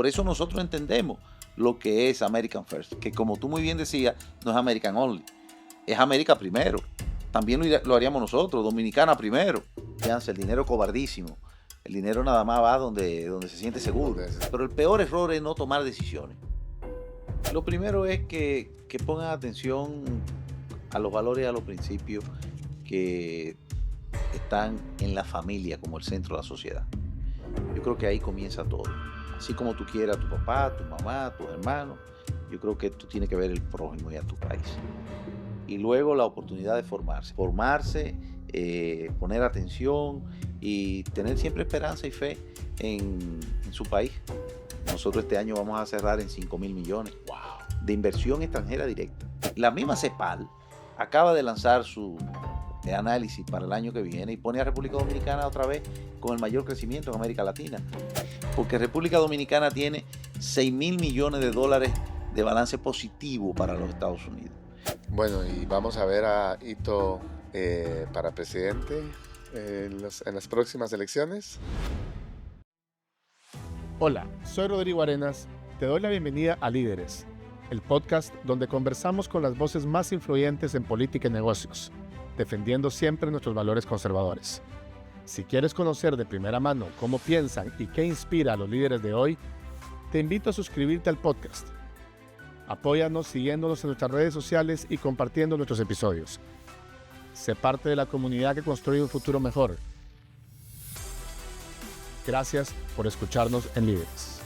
Por eso nosotros entendemos lo que es American First, que como tú muy bien decías, no es American Only, es América primero. También lo haríamos nosotros, Dominicana primero. El dinero cobardísimo. El dinero nada más va donde se siente seguro. Pero el peor error es no tomar decisiones. Lo primero es que pongan atención a los valores y a los principios que están en la familia como el centro de la sociedad. Yo creo que ahí comienza todo. Así como tú quieras a tu papá, tu mamá, tus hermanos, yo creo que tú tienes que ver el prójimo y a tu país. Y luego la oportunidad de formarse. Poner atención y tener siempre esperanza y fe en su país. Nosotros este año vamos a cerrar en 5.000 millones de inversión extranjera directa. La misma CEPAL acaba de lanzar su análisis para el año que viene y pone a República Dominicana otra vez con el mayor crecimiento en América Latina. Porque República Dominicana tiene 6.000 millones de dólares de balance positivo para los Estados Unidos. Bueno, y vamos a ver a Ito para presidente en las próximas elecciones. Hola, soy Rodrigo Arenas. Te doy la bienvenida a Líderes, el podcast donde conversamos con las voces más influyentes en política y negocios, defendiendo siempre nuestros valores conservadores. Si quieres conocer de primera mano cómo piensan y qué inspira a los líderes de hoy, te invito a suscribirte al podcast. Apóyanos siguiéndonos en nuestras redes sociales y compartiendo nuestros episodios. Sé parte de la comunidad que construye un futuro mejor. Gracias por escucharnos en Líderes.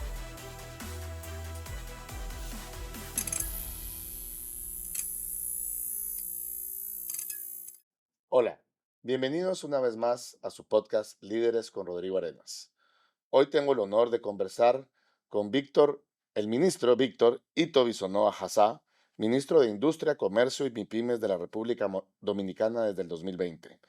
Hola, bienvenidos una vez más a su podcast Líderes con Rodrigo Arenas. Hoy tengo el honor de conversar con el ministro Víctor Ito Bissonoa Hassá, ministro de Industria, Comercio y MIPYMES de la República Dominicana desde el 2020.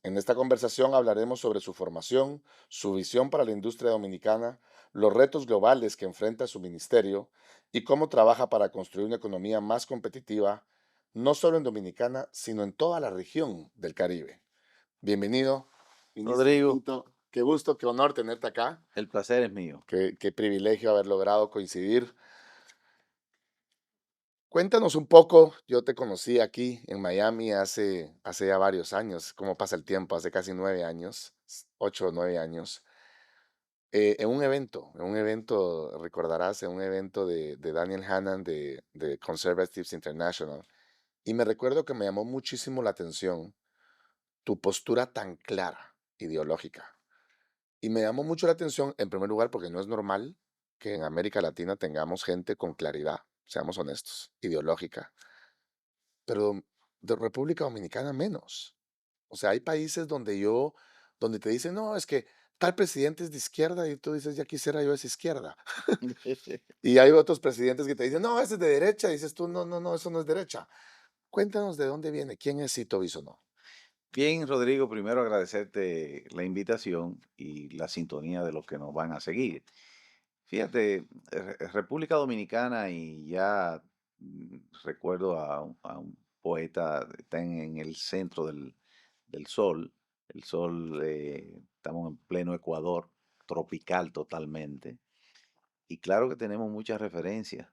En esta conversación hablaremos sobre su formación, su visión para la industria dominicana, los retos globales que enfrenta su ministerio y cómo trabaja para construir una economía más competitiva, no solo en Dominicana, sino en toda la región del Caribe. Bienvenido, ministro Rodrigo, Ito. Qué gusto, qué honor tenerte acá. el placer es mío. Qué privilegio haber logrado coincidir. Cuéntanos un poco, yo te conocí aquí en Miami hace ya varios años, cómo pasa el tiempo, hace casi 9 años, 8 o 9 años, en un evento, recordarás, en un evento de Daniel Hannan de Conservatives International, y me recuerdo que me llamó muchísimo la atención tu postura tan clara, ideológica. Y me llamó mucho la atención, en primer lugar, porque no es normal que en América Latina tengamos gente con claridad, seamos honestos, ideológica, pero de República Dominicana menos. O sea, hay países donde te dicen, no, es que tal presidente es de izquierda y tú dices, ya quisiera yo esa izquierda. Y hay otros presidentes que te dicen, no, ese es de derecha. Y dices tú, no, no, no, eso no es derecha. Cuéntanos de dónde viene, quién es Ito Bissonoa. Bien, Rodrigo, primero agradecerte la invitación y la sintonía de los que nos van a seguir. Fíjate, República Dominicana y ya recuerdo a un poeta, está en el centro del sol. El sol, estamos en pleno Ecuador, tropical totalmente. Y claro que tenemos muchas referencias,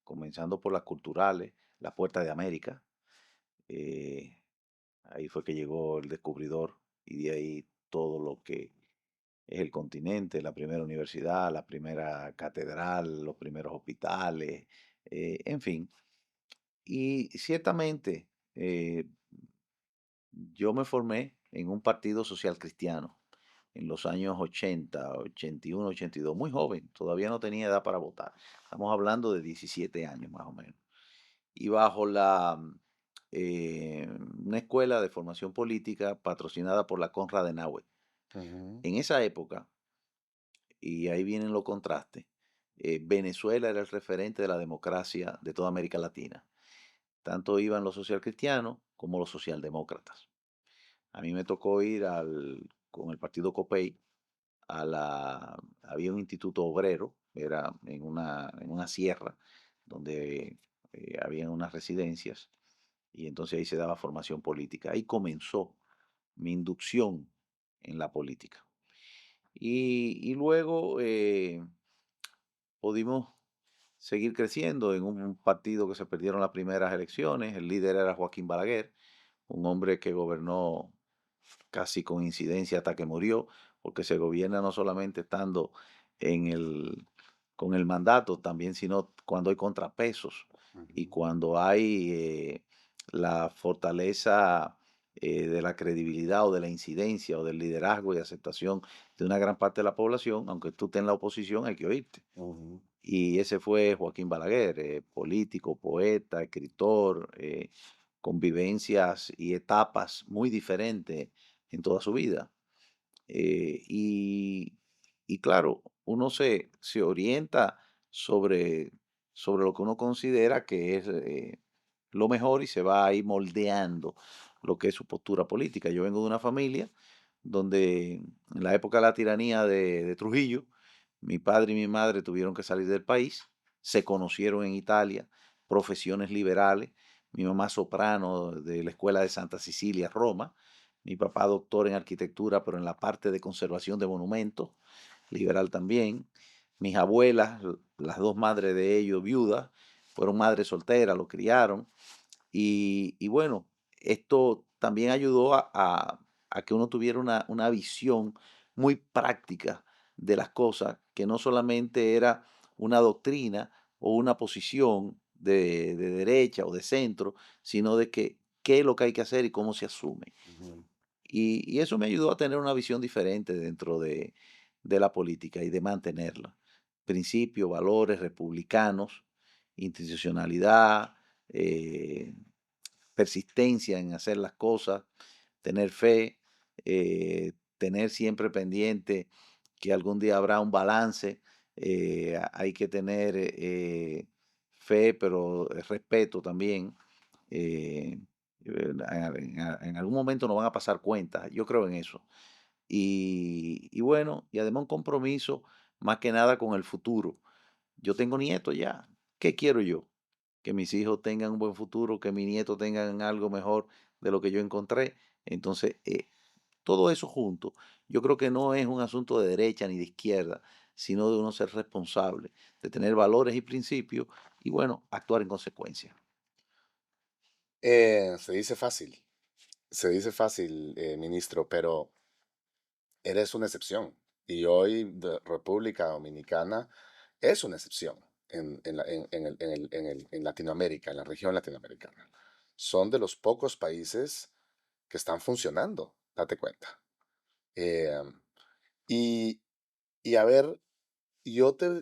comenzando por las culturales, la Puerta de América. eh, Ahí fue que llegó el descubridor y de ahí todo lo que es el continente, la primera universidad, la primera catedral, los primeros hospitales, en fin. Y ciertamente yo me formé en un partido social cristiano en los años 80, 81, 82, muy joven, todavía no tenía edad para votar. Estamos hablando de 17 años más o menos. Y bajo eh, una escuela de formación política patrocinada por la Konrad Adenauer. Ujú. En esa época, y ahí vienen los contrastes, Venezuela era el referente de la democracia de toda América Latina. Tanto iban los socialcristianos como los socialdemócratas. A mí me tocó ir con el partido COPEI había un instituto obrero, era en una sierra, donde había unas residencias, y entonces ahí se daba formación política. Ahí comenzó mi inducción en la política. Y luego pudimos seguir creciendo en un partido que se perdieron las primeras elecciones. El líder era Joaquín Balaguer, un hombre que gobernó casi con incidencia hasta que murió, porque se gobierna no solamente estando en el, con el mandato, también sino cuando hay contrapesos y Ujú, cuando hay la fortaleza de la credibilidad o de la incidencia o del liderazgo y aceptación de una gran parte de la población, aunque tú estés en la oposición, hay que oírte. ujú, Y ese fue Joaquín Balaguer, político, poeta, escritor, con vivencias y etapas muy diferentes en toda su vida. Eh, y, y claro, uno se orienta sobre, sobre lo que uno considera que es lo mejor y se va ahí moldeando lo que es su postura política. Yo vengo de una familia donde en la época de la tiranía de Trujillo, mi padre y mi madre tuvieron que salir del país, se conocieron en Italia, profesiones liberales, mi mamá soprano de la Escuela de Santa Cecilia, Roma, mi papá doctor en arquitectura, pero en la parte de conservación de monumentos, liberal también. Mis abuelas, las dos madres de ellos, viudas, fueron madres solteras, lo criaron. Y bueno, esto también ayudó a que uno tuviera una visión muy práctica de las cosas, que no solamente era una doctrina o una posición de derecha o de centro, sino de que qué es lo que hay que hacer y cómo se asume. ujú. Y eso me ayudó a tener una visión diferente dentro de la política y de mantenerla. Principios, valores republicanos, institucionalidad, eh, persistencia en hacer las cosas, tener fe, tener siempre pendiente que algún día habrá un balance. Hay que tener fe, pero respeto también. eh, en algún momento nos van a pasar cuentas, yo creo en eso. Y bueno, y además un compromiso más que nada con el futuro. Yo tengo nietos ya, ¿qué quiero yo? Que mis hijos tengan un buen futuro, que mis nietos tengan algo mejor de lo que yo encontré. Entonces, todo eso junto, yo creo que no es un asunto de derecha ni de izquierda, sino de uno ser responsable, de tener valores y principios y bueno, actuar en consecuencia. Se se dice fácil, ministro, pero eres una excepción. Y hoy República Dominicana es una excepción en Latinoamérica, en la región latinoamericana. Son de los pocos países que están funcionando, date cuenta. Eh, y, y a ver,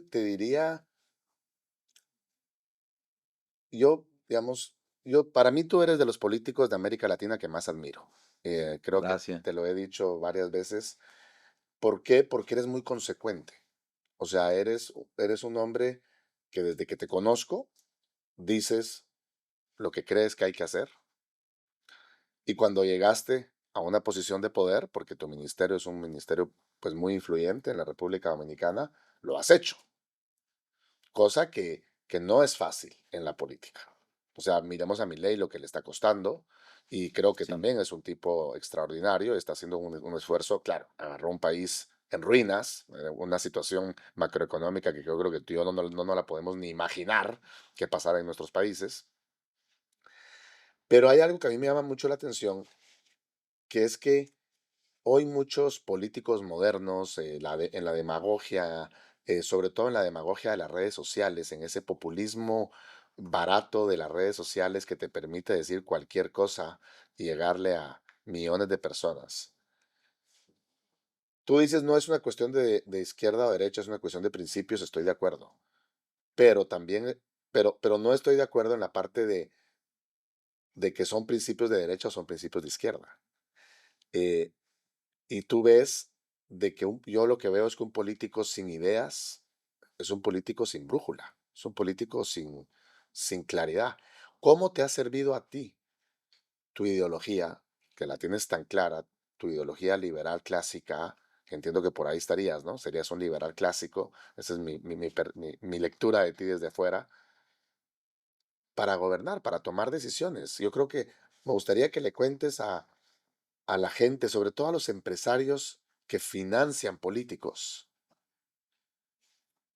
te diría, digamos, para mí tú eres de los políticos de América Latina que más admiro. Creo que Gracias. te lo he dicho varias veces. ¿Por qué? Porque eres muy consecuente. O sea, eres un hombre que desde que te conozco dices lo que crees que hay que hacer. Y cuando llegaste a una posición de poder, porque tu ministerio es un ministerio pues muy influyente en la República Dominicana, lo has hecho. Cosa que no es fácil en la política. O sea, miremos a Milei lo que le está costando y creo que Sí, también es un tipo extraordinario, está haciendo un esfuerzo, claro, agarró un país en ruinas, una situación macroeconómica que yo creo que tú y yo no la podemos ni imaginar que pasara en nuestros países. Pero hay algo que a mí me llama mucho la atención, que es que hoy muchos políticos modernos, en la demagogia, sobre todo en la demagogia de las redes sociales, en ese populismo barato de las redes sociales que te permite decir cualquier cosa y llegarle a millones de personas. Tú dices, no es una cuestión de izquierda o derecha, es una cuestión de principios, estoy de acuerdo. Pero también, pero no estoy de acuerdo en la parte de que son principios de derecha o son principios de izquierda. Eh, Y tú ves de que yo lo que veo es que un político sin ideas es un político sin brújula, es un político sin claridad. ¿Cómo te ha servido a ti tu ideología, que la tienes tan clara, tu ideología liberal clásica, que entiendo que por ahí estarías, ¿no? Serías un liberal clásico, esa es mi lectura de ti desde afuera, para gobernar, para tomar decisiones. Yo creo que me gustaría que le cuentes a la gente, sobre todo a los empresarios que financian políticos,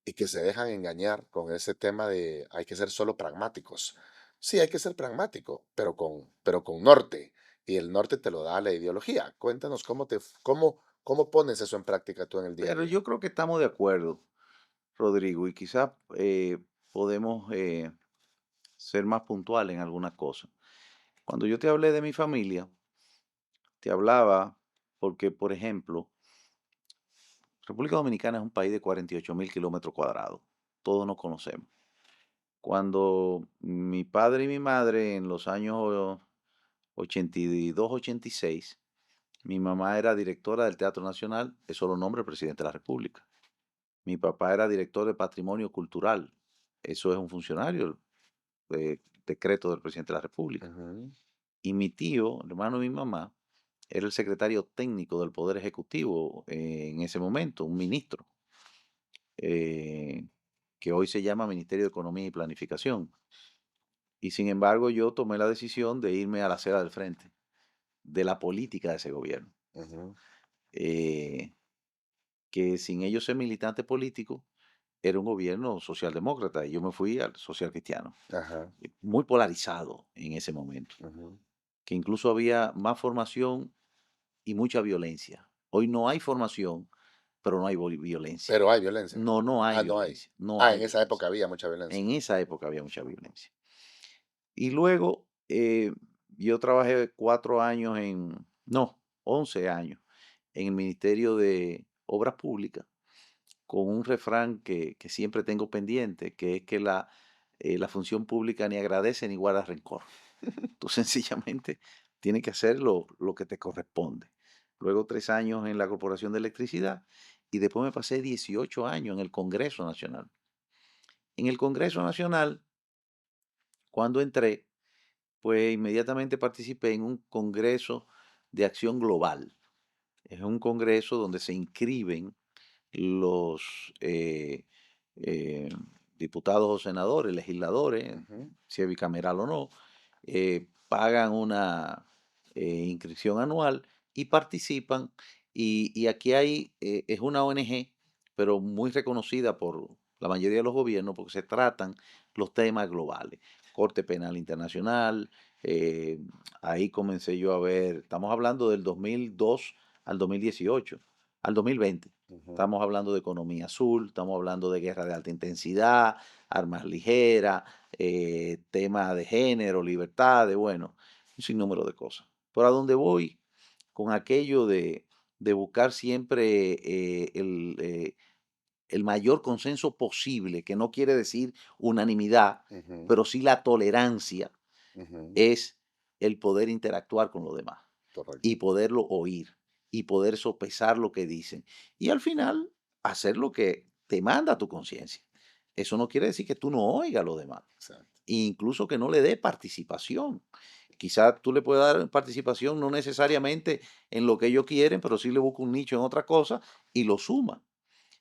y que se dejan engañar con ese tema de hay que ser solo pragmáticos. Sí, hay que ser pragmático, pero con norte. Y el norte te lo da la ideología. Cuéntanos cómo pones eso en práctica tú en el día a Pero día. yo creo que estamos de acuerdo, Rodrigo, y quizás podemos ser más puntuales en algunas cosas. Cuando yo te hablé de mi familia, te hablaba porque, por ejemplo, República Dominicana es un país de 48.000 kilómetros cuadrados. Todos nos conocemos. Cuando mi padre y mi madre en los años 82, 86, mi mamá era directora del Teatro Nacional, eso lo nombra el presidente de la República. Mi papá era director de Patrimonio Cultural, eso es un funcionario, decreto del presidente de la República. Ujú, Y mi tío, hermano de mi mamá, era el secretario técnico del Poder Ejecutivo en ese momento, un ministro, eh, que hoy se llama Ministerio de Economía y Planificación. Y sin embargo, yo tomé la decisión de irme a la acera del frente, de la política de ese gobierno. ujú, eh, que sin ellos ser militante político, era un gobierno socialdemócrata y yo me fui al social cristiano, ajá, muy polarizado en ese momento, ujú. que incluso había más formación y mucha violencia. Hoy no hay formación, pero no hay violencia. Pero hay violencia. No, no hay Ah, no hay. violencia, no Ah, hay en esa violencia. época había mucha violencia. En esa época había mucha violencia. Y luego yo trabajé 4 años no, 11 años en el Ministerio de Obras Públicas con un refrán que siempre tengo pendiente, que es que la función pública ni agradece ni guarda rencor. Tú sencillamente tienes que hacer lo que te corresponde. Luego 3 años en la Corporación de Electricidad y después me pasé 18 años en el Congreso Nacional. En el Congreso Nacional, cuando entré, pues inmediatamente participé en un Congreso de Acción Global. Es un congreso donde se inscriben los eh, diputados o senadores, legisladores, Ujú, si es bicameral o no, pagan una inscripción anual y participan. Y aquí es una ONG, pero muy reconocida por la mayoría de los gobiernos porque se tratan los temas globales. Corte Penal Internacional, eh, ahí comencé yo a ver, estamos hablando del 2002 al 2018, al 2020. ujú. Estamos hablando de economía azul, estamos hablando de guerra de alta intensidad, armas ligeras, tema de género, libertades, bueno, un sinnúmero de cosas. Pero a donde voy con aquello de buscar siempre el mayor consenso posible, que no quiere decir unanimidad, Ujú, pero sí la tolerancia, ujú, es el poder interactuar con los demás correcto. y poderlo oír y poder sopesar lo que dicen. Y al final, hacer lo que te manda tu conciencia. Eso no quiere decir que tú no oigas a los demás, Exacto. e incluso que no le dé participación. Quizás tú le puedas dar participación no necesariamente en lo que ellos quieren, pero sí le busca un nicho en otra cosa y lo suma.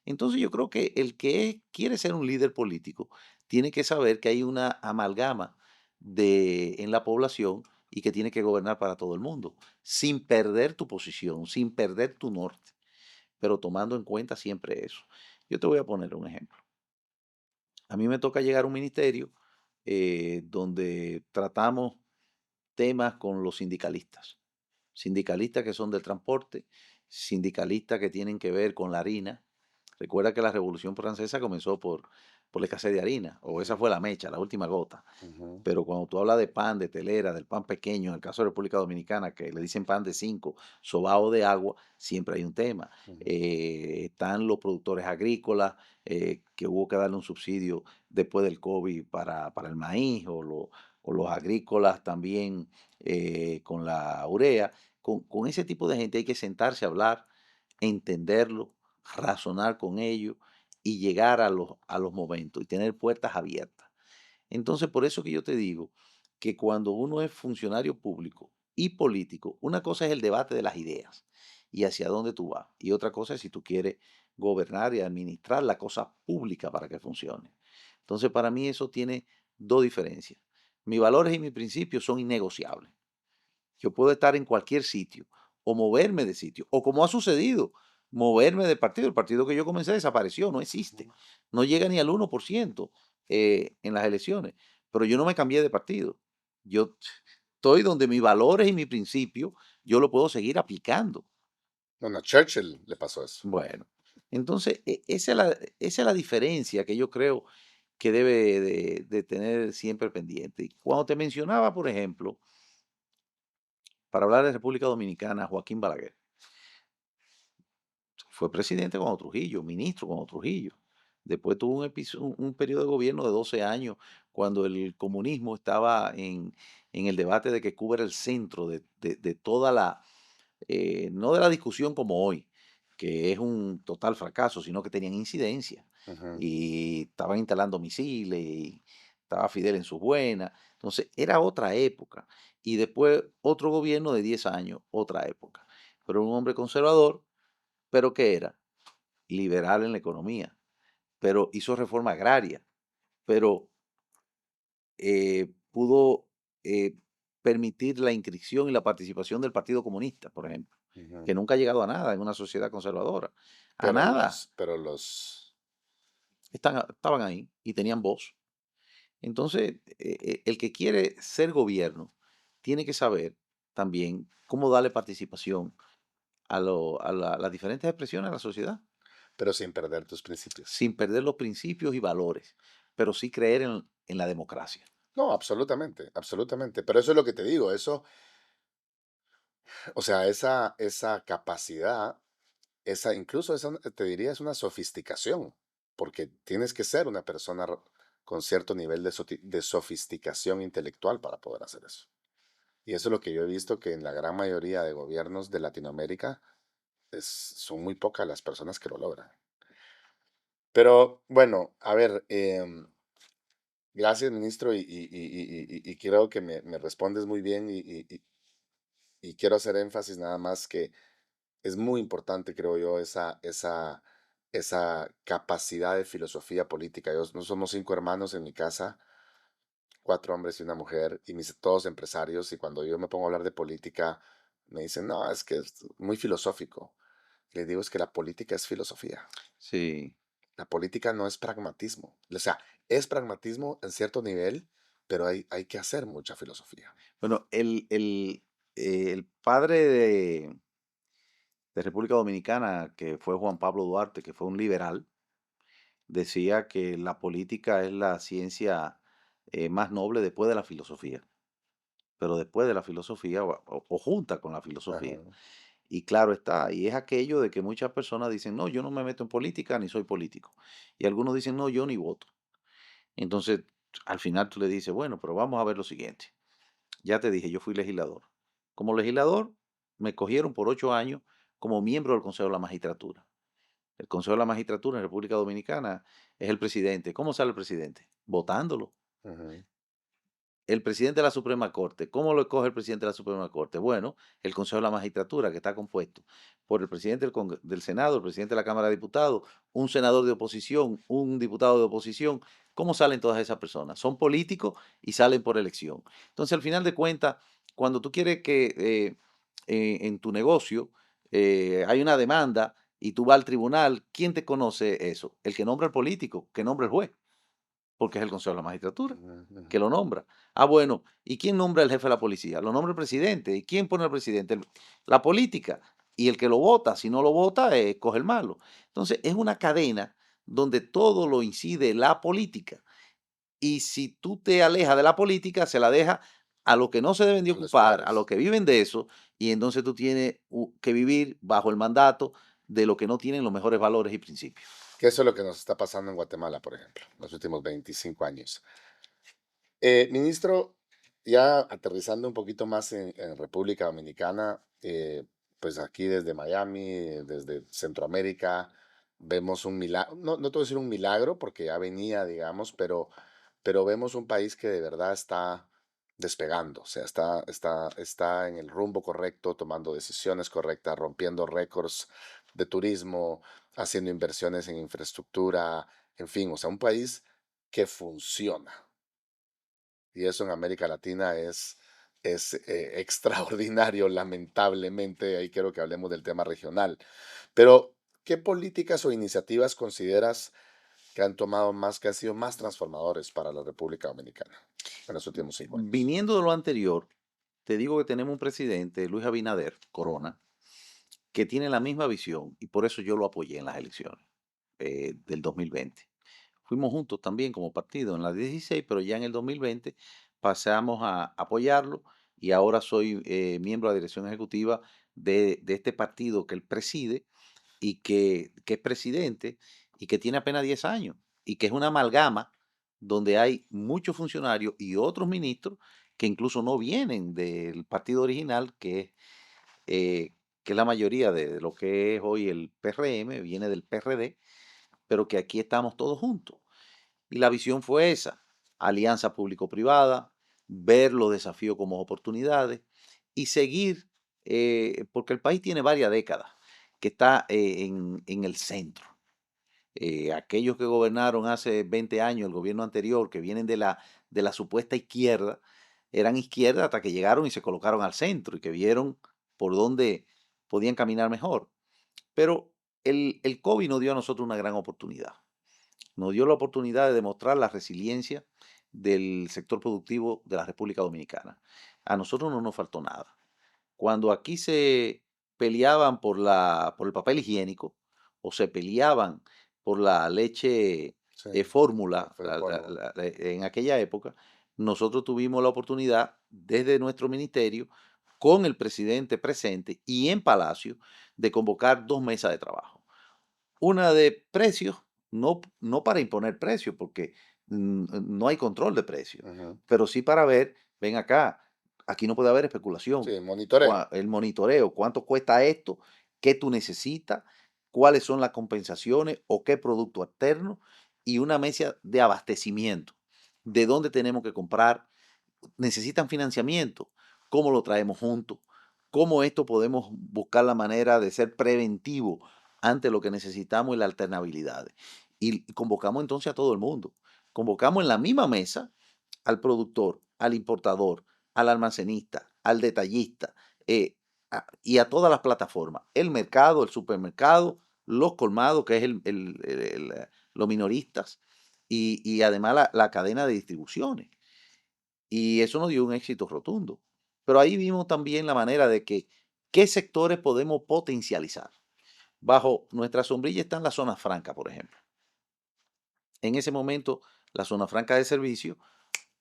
Entonces yo creo que el que quiere ser un líder político tiene que saber que hay una amalgama en la población y que tiene que gobernar para todo el mundo, sin perder tu posición, sin perder tu norte, pero tomando en cuenta siempre eso. Yo te voy a poner un ejemplo. A mí me toca llegar a un ministerio donde tratamos temas con los sindicalistas. Sindicalistas que son del transporte, sindicalistas que tienen que ver con la harina. Recuerda que la Revolución Francesa comenzó por la escasez de harina, o esa Ujú, fue la mecha, la última gota. ujú, Pero cuando tú hablas de pan, de telera, del pan pequeño, en el caso de República Dominicana, que le dicen pan de 5, sobao de agua, siempre hay un tema. ujú, Están los productores agrícolas, que hubo que darle un subsidio después del COVID para el maíz, o los agrícolas también con la urea. Con ese tipo de gente hay que sentarse a hablar, entenderlo, razonar con ellos y llegar a los momentos y tener puertas abiertas. Entonces, por eso que yo te digo que cuando uno es funcionario público y político, una cosa es el debate de las ideas y hacia dónde tú vas, y otra cosa es si tú quieres gobernar y administrar la cosa pública para que funcione. Entonces, para mí eso tiene dos diferencias. Mis valores y mis principios son innegociables. Yo puedo estar en cualquier sitio o moverme de sitio, o como ha sucedido. moverme del partido. El partido que yo comencé desapareció, no existe. No llega ni al 1% en las elecciones. Pero yo no me cambié de partido. Yo estoy donde mis valores y mis principios, yo lo puedo seguir aplicando. Bueno, a Churchill le pasó eso. Bueno, entonces esa es la diferencia que yo creo que debe de tener siempre pendiente. Y cuando te mencionaba, por ejemplo, para hablar de República Dominicana, Joaquín Balaguer fue presidente con Trujillo, ministro con Trujillo. Después tuvo un periodo de gobierno de 12 años cuando el comunismo estaba en el debate de que Cuba era el centro de toda no de la discusión como hoy, que es un total fracaso, sino que tenían incidencia Ujú, y estaban instalando misiles y estaba Fidel en sus buenas. Entonces, era otra época. Y después otro gobierno de 10 años, otra época. Pero un hombre conservador, pero ¿qué era? Liberal en la economía, pero hizo reforma agraria, pero pudo permitir la inscripción y la participación del Partido Comunista, por ejemplo, ujú. que nunca ha llegado a nada en una sociedad conservadora. A Pero nada. los, Estaban ahí y tenían voz. Entonces, el que quiere ser gobierno tiene que saber también cómo darle participación a las diferentes expresiones de la sociedad, pero sin perder tus principios. sin perder los principios y valores, pero sí creer en la democracia. No, absolutamente, absolutamente. Pero eso es lo que te digo, eso, o sea, esa capacidad, incluso esa, te diría, es una sofisticación, porque tienes que ser una persona con cierto nivel de sofisticación intelectual para poder hacer eso. Y eso es lo que yo he visto que en la gran mayoría de gobiernos de Latinoamérica son muy pocas las personas que lo logran. Pero bueno, a ver, gracias, ministro, y creo que me respondes muy bien y quiero hacer énfasis nada más que es muy importante, creo yo, esa capacidad de filosofía política. No somos 5 hermanos en mi casa, 4 hombres y una mujer, y todos empresarios, y cuando yo me pongo a hablar de política, me dicen, no, es que es muy filosófico. Les digo, es que la política es filosofía. Sí. La política no es pragmatismo. O sea, es pragmatismo en cierto nivel, pero hay que hacer mucha filosofía. Bueno, el padre de República Dominicana, que fue Juan Pablo Duarte, que fue un liberal, decía que la política es la ciencia más noble después de la filosofía, pero después de la filosofía o junta con la Ajá. filosofía. Y claro está, y es aquello de que muchas personas dicen, no, yo no me meto en política ni soy político. Y algunos dicen, no, yo ni voto. Entonces, al final tú le dices, bueno, pero vamos a ver lo siguiente. Ya te dije, yo fui legislador. Como legislador, me cogieron por 8 años como miembro del Consejo de la Magistratura. El Consejo de la Magistratura en República Dominicana es el presidente. ¿Cómo sale el presidente? Votándolo. Ujú, El presidente de la Suprema Corte, ¿cómo lo escoge el presidente de la Suprema Corte? Bueno, el Consejo de la Magistratura, que está compuesto por el presidente del Senado, el presidente de la Cámara de Diputados, un senador de oposición, un diputado de oposición. ¿Cómo salen todas esas personas? Son políticos y salen por elección. Entonces, al final de cuentas, cuando tú quieres que en tu negocio hay una demanda y tú vas al tribunal, ¿quién te conoce eso? El que nombra el político, que nombra el juez, porque es el Consejo de la Magistratura ujú, ujú. que lo nombra. Ah, bueno, ¿y quién nombra el jefe de la policía? Lo nombra el presidente. ¿Y quién pone al presidente? La política. Y el que lo vota, si no lo vota, coge el malo. Entonces, es una cadena donde todo lo incide la política. Y si tú te alejas de la política, se la deja a los que no se deben de A los ocupar, a los poderes. que viven de eso, y entonces tú tienes que vivir bajo el mandato de los que no tienen los mejores valores y principios. Que eso es lo que nos está pasando en Guatemala, por ejemplo, los últimos 25 años. Ministro, ya aterrizando un poquito más en República Dominicana, pues aquí desde Miami, desde Centroamérica, vemos un milagro, no te voy a decir un milagro porque ya venía, digamos, pero vemos un país que de verdad está despegando, o sea, está en el rumbo correcto, tomando decisiones correctas, rompiendo récords de turismo, haciendo inversiones en infraestructura, en fin, o sea, un país que funciona. Y eso en América Latina es extraordinario, lamentablemente. Ahí quiero que hablemos del tema regional. Pero ¿Qué políticas o iniciativas consideras que que han sido más transformadores para la República Dominicana en los últimos 5 años? Viniendo de lo anterior, te digo que tenemos un presidente, Luis Abinader Corona, que tiene la misma visión y por eso yo lo apoyé en las elecciones del 2020. Fuimos juntos también como partido en las 16, pero ya en el 2020 pasamos a apoyarlo y ahora soy miembro de la dirección ejecutiva de este partido que él preside y que es presidente y que tiene apenas 10 años y que es una amalgama donde hay muchos funcionarios y otros ministros que incluso no vienen del partido original, eh, que es la mayoría de lo que es hoy el PRM, viene del PRD, pero que aquí estamos todos juntos. Y la visión fue esa, alianza público-privada, ver los desafíos como oportunidades y seguir, porque el país tiene varias décadas que está en el centro. Aquellos que gobernaron hace 20 años, el gobierno anterior, que vienen de la supuesta izquierda, eran izquierda hasta que llegaron y se colocaron al centro y que vieron por dónde podían caminar mejor. Pero el COVID nos dio a nosotros una gran oportunidad. Nos dio la oportunidad de demostrar la resiliencia del sector productivo de la República Dominicana. A nosotros no nos faltó nada. Cuando aquí se peleaban por el papel higiénico o se peleaban por la leche Sí, fórmula fue polvo. en aquella época, nosotros tuvimos la oportunidad desde nuestro ministerio, con el presidente presente y en Palacio, de convocar 2 mesas de trabajo. Una de precios, no para imponer precios, porque no hay control de precios, Ujú. pero sí para ver, ven acá, aquí no puede haber especulación. Sí, monitoreo. El monitoreo, cuánto cuesta esto, qué tú necesitas, cuáles son las compensaciones o qué producto alterno, y una mesa de abastecimiento, de dónde tenemos que comprar, necesitan financiamiento, cómo lo traemos juntos, cómo esto podemos buscar la manera de ser preventivo ante lo que necesitamos y las alternabilidades. Y convocamos entonces a todo el mundo. Convocamos en la misma mesa al productor, al importador, al almacenista, al detallista y a todas las plataformas. El mercado, el supermercado, los colmados, que es los minoristas, y además la cadena de distribuciones. Y eso nos dio un éxito rotundo. Pero ahí vimos también la manera de que qué sectores podemos potencializar. Bajo nuestra sombrilla están las zonas francas, por ejemplo. En ese momento, la zona franca de servicio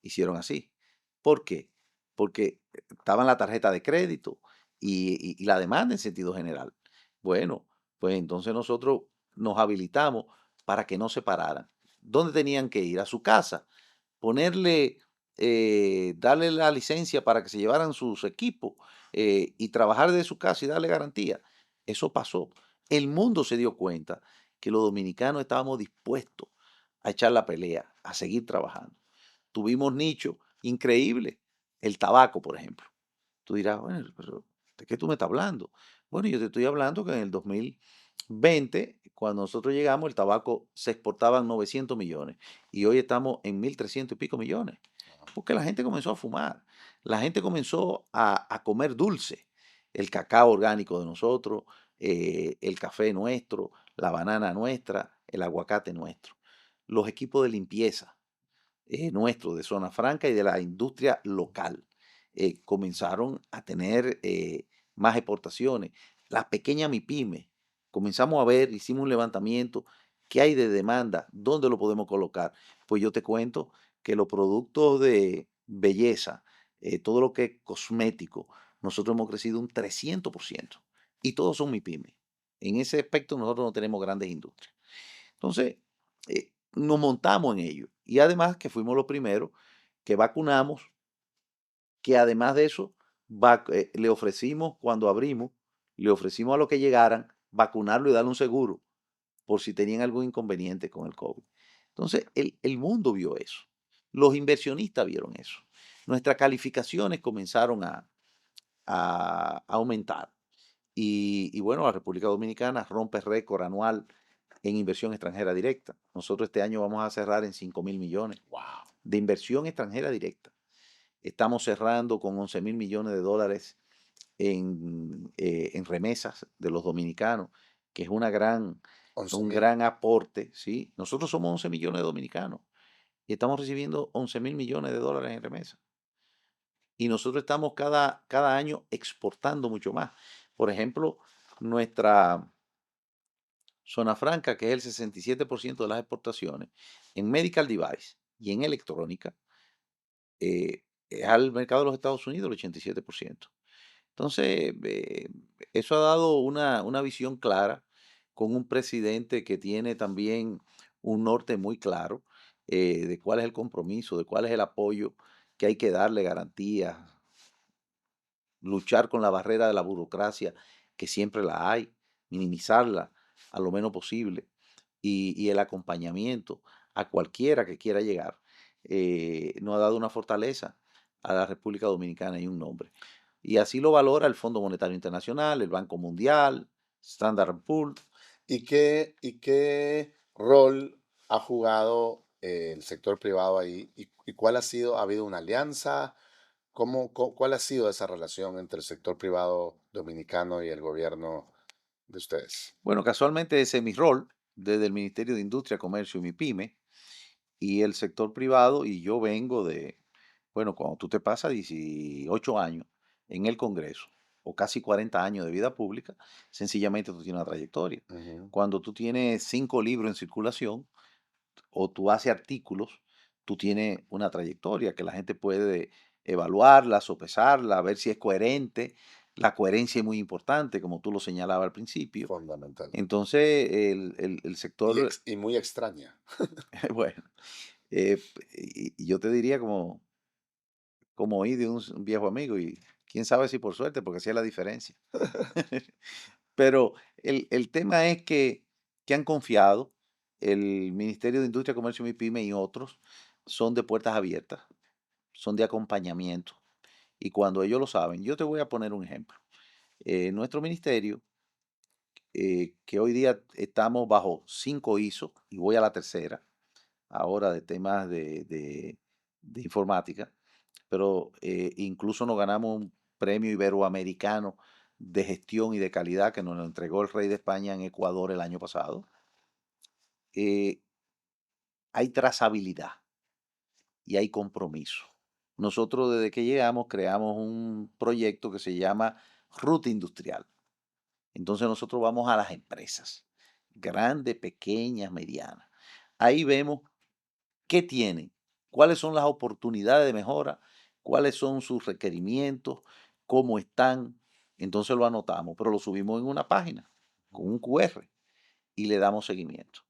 hicieron así. ¿Por qué? Porque estaban la tarjeta de crédito y la demanda en sentido general. Bueno, pues entonces nosotros nos habilitamos para que no se pararan. ¿Dónde tenían que ir? A su casa, ponerle, darle la licencia para que se llevaran sus equipos y trabajar de su casa y darle garantía. Eso pasó. El mundo se dio cuenta que los dominicanos estábamos dispuestos a echar la pelea, a seguir trabajando. Tuvimos nichos increíbles. El tabaco, por ejemplo. Tú dirás, bueno, pero ¿de qué tú me estás hablando? Bueno, yo te estoy hablando que en el 2020, cuando nosotros llegamos, el tabaco se exportaba en 900 millones y hoy estamos en 1.300 y pico millones. Porque la gente comenzó a fumar, la gente comenzó a comer dulce, el cacao orgánico de nosotros, el café nuestro, la banana nuestra, el aguacate nuestro, los equipos de limpieza nuestros de Zona Franca y de la industria local. Comenzaron a tener más exportaciones. Las pequeñas MIPYME, comenzamos a ver, hicimos un levantamiento, ¿qué hay de demanda? ¿Dónde lo podemos colocar? Pues yo te cuento que los productos de belleza, todo lo que es cosmético, nosotros hemos crecido un 300% y todos son MIPYME. En ese aspecto nosotros no tenemos grandes industrias. Entonces, nos montamos en ello. Y además que fuimos los primeros que vacunamos, que además de eso, le ofrecimos cuando abrimos, le ofrecimos a los que llegaran vacunarlo y darle un seguro por si tenían algún inconveniente con el COVID. Entonces, el mundo vio eso. Los inversionistas vieron eso. Nuestras calificaciones comenzaron a aumentar. Y bueno, la República Dominicana rompe récord anual en inversión extranjera directa. Nosotros este año vamos a cerrar en 5.000 millones Wow. de inversión extranjera directa. Estamos cerrando con 11.000 millones de dólares en remesas de los dominicanos que es once un mil. gran aporte, ¿sí? Nosotros somos 11 millones de dominicanos y estamos recibiendo 11.000 millones de dólares en remesas. Y nosotros estamos cada año exportando mucho más. Por ejemplo, nuestra zona franca, que es el 67% de las exportaciones, en medical device y en electrónica, es al mercado de los Estados Unidos el 87%. Entonces, eso ha dado una visión clara con un presidente que tiene también un norte muy claro de cuál es el compromiso, de cuál es el apoyo que hay que darle garantías, luchar con la barrera de la burocracia, que siempre la hay, minimizarla a lo menos posible, y el acompañamiento a cualquiera que quiera llegar, nos ha dado una fortaleza a la República Dominicana y un nombre. Y así lo valora el Fondo Monetario Internacional, el Banco Mundial, Standard Poor's. ¿Y qué rol ha jugado el sector privado ahí? ¿Y cuál ha sido? ¿Ha habido una alianza? ¿Cuál ha sido esa relación entre el sector privado dominicano y el gobierno de ustedes? Bueno, casualmente ese es mi rol desde el Ministerio de Industria, Comercio y MIPYME y el sector privado, y yo vengo de, bueno, cuando tú te pasas 18 años en el Congreso o casi 40 años de vida pública, sencillamente tú tienes una trayectoria. Ujú. Cuando tú tienes 5 libros en circulación o tú haces artículos, tú tienes una trayectoria que la gente puede evaluarla, sopesarla, ver si es coherente. La coherencia es muy importante, como tú lo señalabas al principio. Fundamental. Entonces, el sector, Y muy extraña. bueno, y yo te diría como oí de un viejo amigo, y quién sabe si por suerte, porque hacía la diferencia. Pero el tema es que han confiado, el Ministerio de Industria, Comercio y MIPYME y otros son de puertas abiertas, son de acompañamiento. Y cuando ellos lo saben, yo te voy a poner un ejemplo. Nuestro ministerio, que hoy día estamos bajo 5 ISO, y voy a la tercera, ahora de temas de informática, pero incluso nos ganamos un premio iberoamericano de gestión y de calidad que nos lo entregó el rey de España en Ecuador el año pasado. eh, Hay trazabilidad y hay compromiso. Nosotros desde que llegamos creamos un proyecto que se llama Ruta Industrial. Entonces nosotros vamos a las empresas, grandes, pequeñas, medianas. Ahí vemos qué tienen, cuáles son las oportunidades de mejora, cuáles son sus requerimientos, cómo están. Entonces lo anotamos, pero lo subimos en una página con un QR y le damos seguimiento.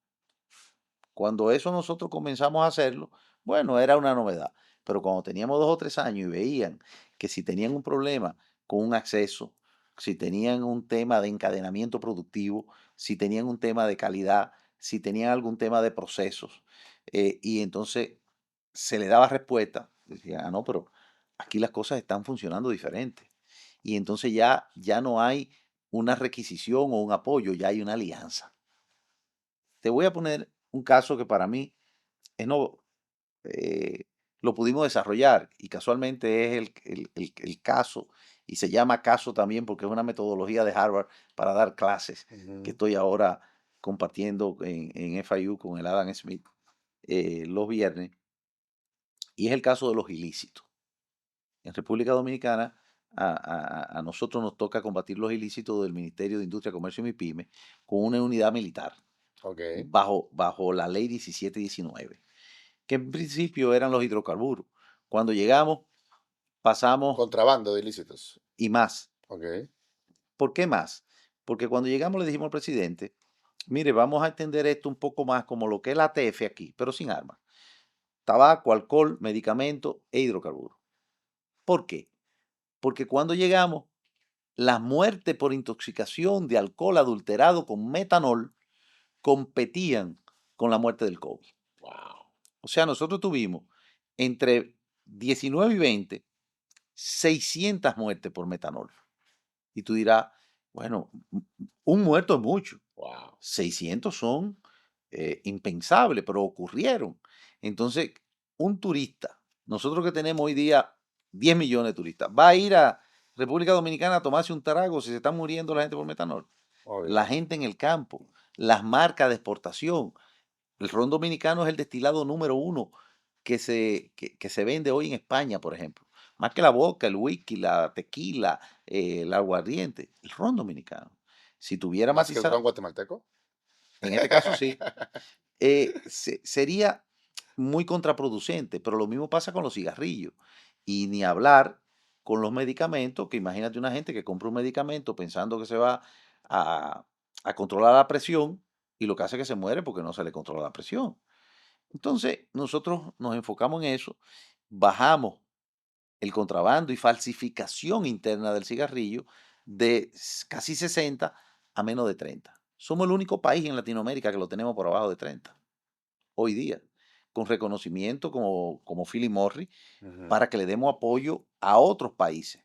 Cuando eso nosotros comenzamos a hacerlo, bueno, era una novedad, pero cuando teníamos 2 o 3 años y veían que si tenían un problema con un acceso, si tenían un tema de encadenamiento productivo, si tenían un tema de calidad, si tenían algún tema de procesos, y entonces se le daba respuesta, decían, ah, no, pero aquí las cosas están funcionando diferente. Y entonces ya no hay una requisición o un apoyo, ya hay una alianza. Te voy a poner un caso que para mí es no, eh, lo pudimos desarrollar, y casualmente es el caso, y se llama caso también porque es una metodología de Harvard para dar clases que Ujú. estoy ahora compartiendo en FIU con el Adam Smith los viernes, y es el caso de los ilícitos. En República Dominicana a nosotros nos toca combatir los ilícitos del Ministerio de Industria, Comercio y MIPYME con una unidad militar Ok. bajo la ley 1719, que en principio eran los hidrocarburos. Cuando llegamos, pasamos Contrabando de ilícitos. y más. Ok. ¿Por qué más? Porque cuando llegamos le dijimos al presidente, mire, vamos a entender esto un poco más como lo que es la ATF aquí, pero sin armas. Tabaco, alcohol, medicamentos e hidrocarburos. ¿Por qué? Porque cuando llegamos, la muerte por intoxicación de alcohol adulterado con metanol competían con la muerte del COVID. Wow. O sea, nosotros tuvimos entre 19 y 20 600 muertes por metanol. Y tú dirás, bueno, un muerto es mucho, Wow. 600 son impensables, pero ocurrieron. Entonces, un turista, nosotros que tenemos hoy día 10 millones de turistas, va a ir a República Dominicana a tomarse un trago si se está muriendo la gente por metanol. obvio. la gente en el campo, las marcas de exportación. El ron dominicano es el destilado número uno que se vende hoy en España, por ejemplo. Más que la vodka, el whisky, la tequila, el aguardiente, el ron dominicano. Si tuviera ¿Más que el matizado, ron guatemalteco? en este caso sí, sería muy contraproducente, pero lo mismo pasa con los cigarrillos. Y ni hablar con los medicamentos, que imagínate una gente que compra un medicamento pensando que se va a, a controlar la presión y lo que hace es que se muere porque no se le controla la presión. Entonces, nosotros nos enfocamos en eso, bajamos el contrabando y falsificación interna del cigarrillo de casi 60 a menos de 30. Somos el único país en Latinoamérica que lo tenemos por abajo de 30 hoy día, con reconocimiento como Philip Morris, Ujú. para que le demos apoyo a otros países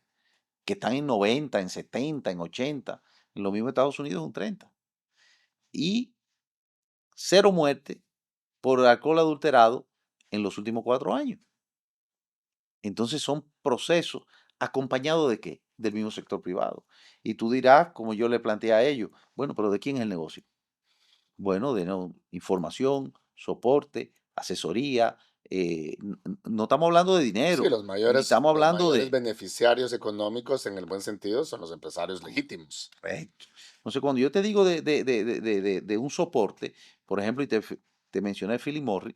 que están en 90, en 70, en 80. En lo mismo Estados Unidos, un 30. Y cero muerte por alcohol adulterado en los últimos 4 años. Entonces son procesos acompañados de qué? Del mismo sector privado. Y tú dirás, como yo le planteé a ellos, bueno, pero ¿de quién es el negocio? Bueno, de no, información, soporte, asesoría. No estamos hablando de Sí, dinero, los ni mayores, estamos los hablando mayores de... beneficiarios económicos en el buen sentido son los empresarios legítimos. Correcto. Entonces, cuando yo te digo de un soporte, por ejemplo, y te mencioné Philip Morris,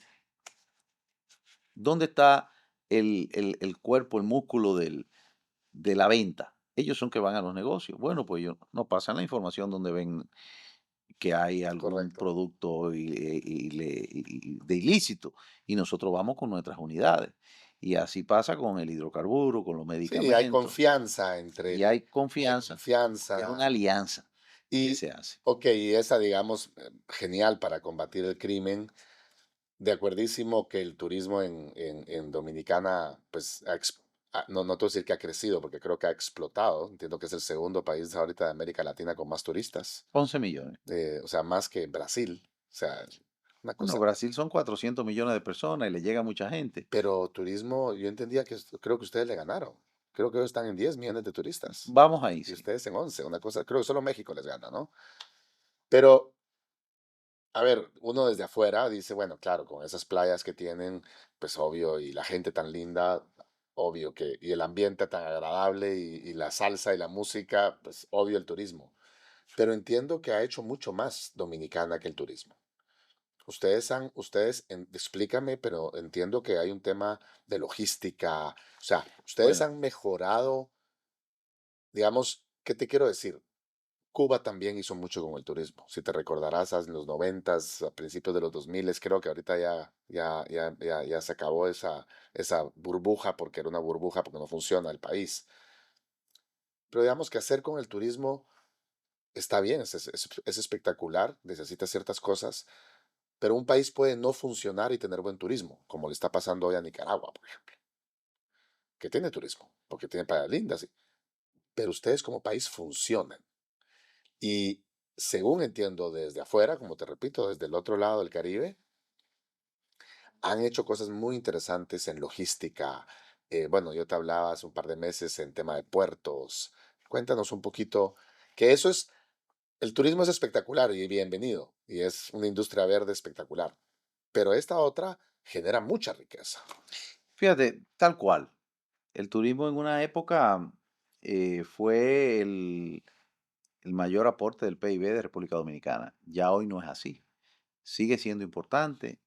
¿dónde está el cuerpo, el músculo de la venta? Ellos son que van a los negocios. Bueno, pues ellos nos pasan la información donde ven que hay algún Correcto. producto de ilícito y nosotros vamos con nuestras unidades. Y así pasa con el hidrocarburo, con los Sí, hay medicamentos, confianza y entre, hay hay confianza, es confianza. una alianza que Y, se hace. ok, y esa, digamos, genial para combatir el crimen. De acuerdísimo que el turismo en Dominicana, pues, no, no te voy a decir que ha crecido, porque creo que ha explotado. Entiendo que es el segundo país ahorita de América Latina con más turistas, 11 millones. o sea, más que Brasil. O sea, una Bueno, cosa. Brasil son 400 millones de personas y le llega mucha gente. Pero turismo, yo entendía que creo que ustedes le ganaron. Creo que ellos están en 10 millones de turistas Vamos ahí, y sí. ustedes en 11, una cosa, creo que solo México les gana, ¿no? Pero, a ver, uno desde afuera dice, bueno, claro, con esas playas que tienen, pues obvio, y la gente tan linda, obvio que, y el ambiente tan agradable, y la salsa y la música, pues obvio el turismo. Pero entiendo que ha hecho mucho más Dominicana que el turismo. Explícame, pero entiendo que hay un tema de logística. O sea, ustedes Bueno, han mejorado, digamos, ¿qué te quiero decir? Cuba también hizo mucho con el turismo. Si te recordarás, en los noventas, a principios de los 2000, creo que ahorita ya se acabó esa burbuja, porque era una burbuja, porque no funciona el país. Pero digamos que hacer con el turismo está bien, es espectacular, necesita ciertas cosas, pero un país puede no funcionar y tener buen turismo, como le está pasando hoy a Nicaragua, por ejemplo, que tiene turismo, porque tiene playas lindas, sí, pero ustedes como país funcionan. Y según entiendo desde afuera, como te repito, desde el otro lado del Caribe, han hecho cosas muy interesantes en logística. Bueno, yo te hablaba hace un par de meses en tema de puertos. Cuéntanos un poquito, que eso es, el turismo es espectacular y bienvenido, y es una industria verde espectacular, pero esta otra genera mucha riqueza. fíjate, tal cual. El turismo en una época fue el mayor aporte del PIB de República Dominicana. Ya hoy no es así. Sigue siendo importante.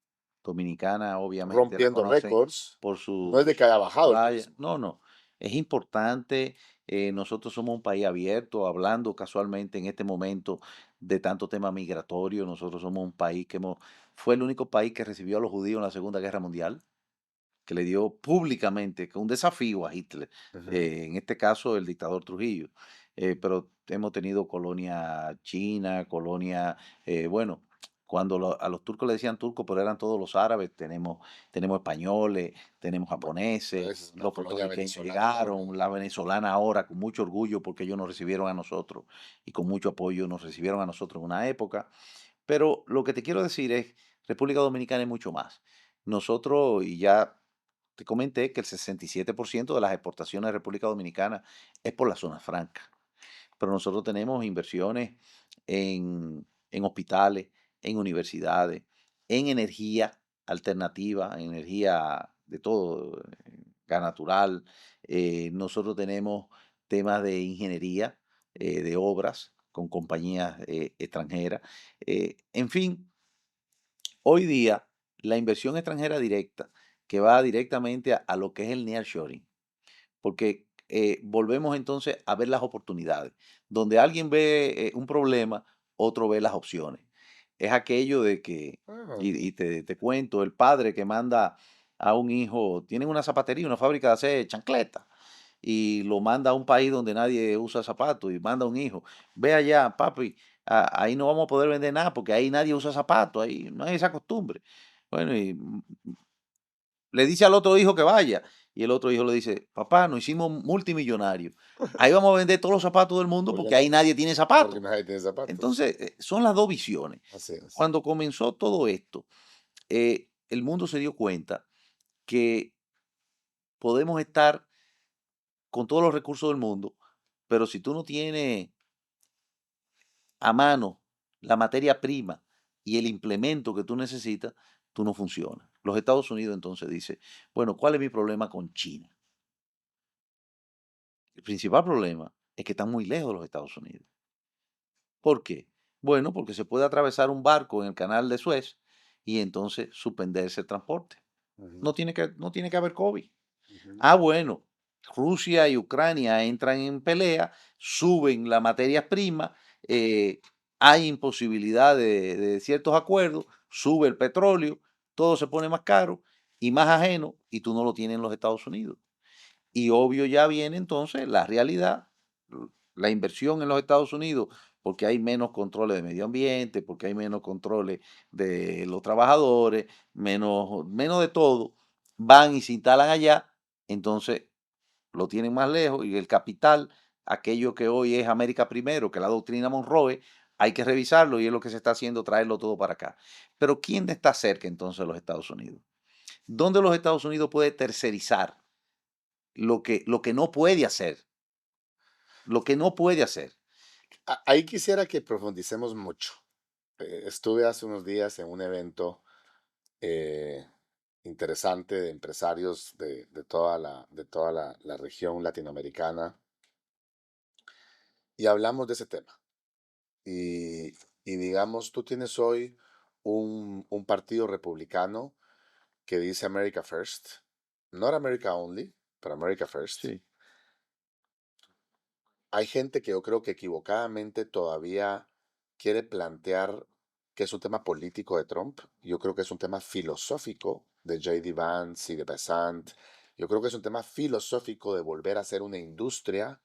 Dominicana obviamente Rompiendo reconoce récords. por No es de sus que haya bajado el playas. turismo. No, no. Es importante. Nosotros somos un país abierto, hablando casualmente en este momento de tanto tema migratorio. Nosotros somos un país fue el único país que recibió a los judíos en la Segunda Guerra Mundial, que le dio públicamente que un desafío a Hitler, Ujú. en este caso el dictador Trujillo. Pero hemos tenido colonia china, colonia, bueno, cuando a los turcos le decían turcos, pero eran todos los árabes, tenemos españoles, tenemos Bueno, japoneses, ustedes es una los colonia puertorriqueños venezolana enorme. llegaron, la venezolana ahora con mucho orgullo porque ellos nos recibieron a nosotros y con mucho apoyo nos recibieron a nosotros en una época. Pero lo que te quiero decir es, República Dominicana es mucho más. Nosotros, y ya te comenté que el 67% de las exportaciones de República Dominicana es por la zona franca. pero nosotros tenemos inversiones en hospitales, en universidades, en energía alternativa, en energía de todo, gas natural. Nosotros tenemos temas de ingeniería, de obras con compañías extranjeras. En fin, hoy día la inversión extranjera directa, que va directamente a lo que es el nearshoring, porque volvemos entonces a ver las oportunidades. Donde alguien ve un problema, otro ve las opciones. Es aquello de que, Ah, y te cuento, el padre que manda a un hijo, tienen una zapatería, una fábrica de hacer chancletas, y lo manda a un país donde nadie usa zapatos, y manda a un hijo, ve allá, papi, ahí no vamos a poder vender nada, porque ahí nadie usa zapatos, ahí no hay esa costumbre. Bueno, y le dice al otro hijo que vaya. Y el otro hijo le dice, papá, nos hicimos multimillonarios. Ahí vamos a vender todos los zapatos del mundo porque, porque ahí nadie tiene zapatos. porque nadie tiene zapatos. Entonces, son las dos visiones. Así es. Cuando comenzó todo esto, el mundo se dio cuenta que podemos estar con todos los recursos del mundo, pero si tú no tienes a mano la materia prima y el implemento que tú necesitas, tú no funcionas. Los Estados Unidos entonces dice, bueno, ¿cuál es mi problema con China? El principal problema es que están muy lejos de los Estados Unidos. ¿Por qué? Bueno, porque se puede atravesar un barco en el canal de Suez y entonces suspenderse el transporte. Ujú, No tiene que haber COVID. ujú. Ah, bueno, Rusia y Ucrania entran en pelea, suben las materias primas, hay imposibilidad de ciertos acuerdos, sube el petróleo, todo se pone más caro y más ajeno y tú no lo tienes en los Estados Unidos. Y obvio ya viene entonces la realidad, la inversión en los Estados Unidos, porque hay menos controles de medio ambiente, porque hay menos controles de los trabajadores, menos de todo, van y se instalan allá, entonces lo tienen más lejos y el capital, aquello que hoy es América primero, que la doctrina Monroe, hay que revisarlo y es lo que se está haciendo, traerlo todo para acá. Pero ¿quién está cerca entonces de los Estados Unidos? ¿Dónde los Estados Unidos puede tercerizar lo que no puede hacer? Lo que no puede hacer. Ahí quisiera que profundicemos mucho. Estuve hace unos días en un evento eh, interesante de empresarios de toda la región latinoamericana y hablamos de ese tema. Y, y digamos, tú tienes hoy un partido republicano que dice America First, not America Only, pero America First. Sí. Hay gente que yo creo que equivocadamente todavía quiere plantear que es un tema político de Trump. Yo creo que es un tema filosófico de J.D. Vance y de Besant. Yo creo que es un tema filosófico de volver a ser una industria,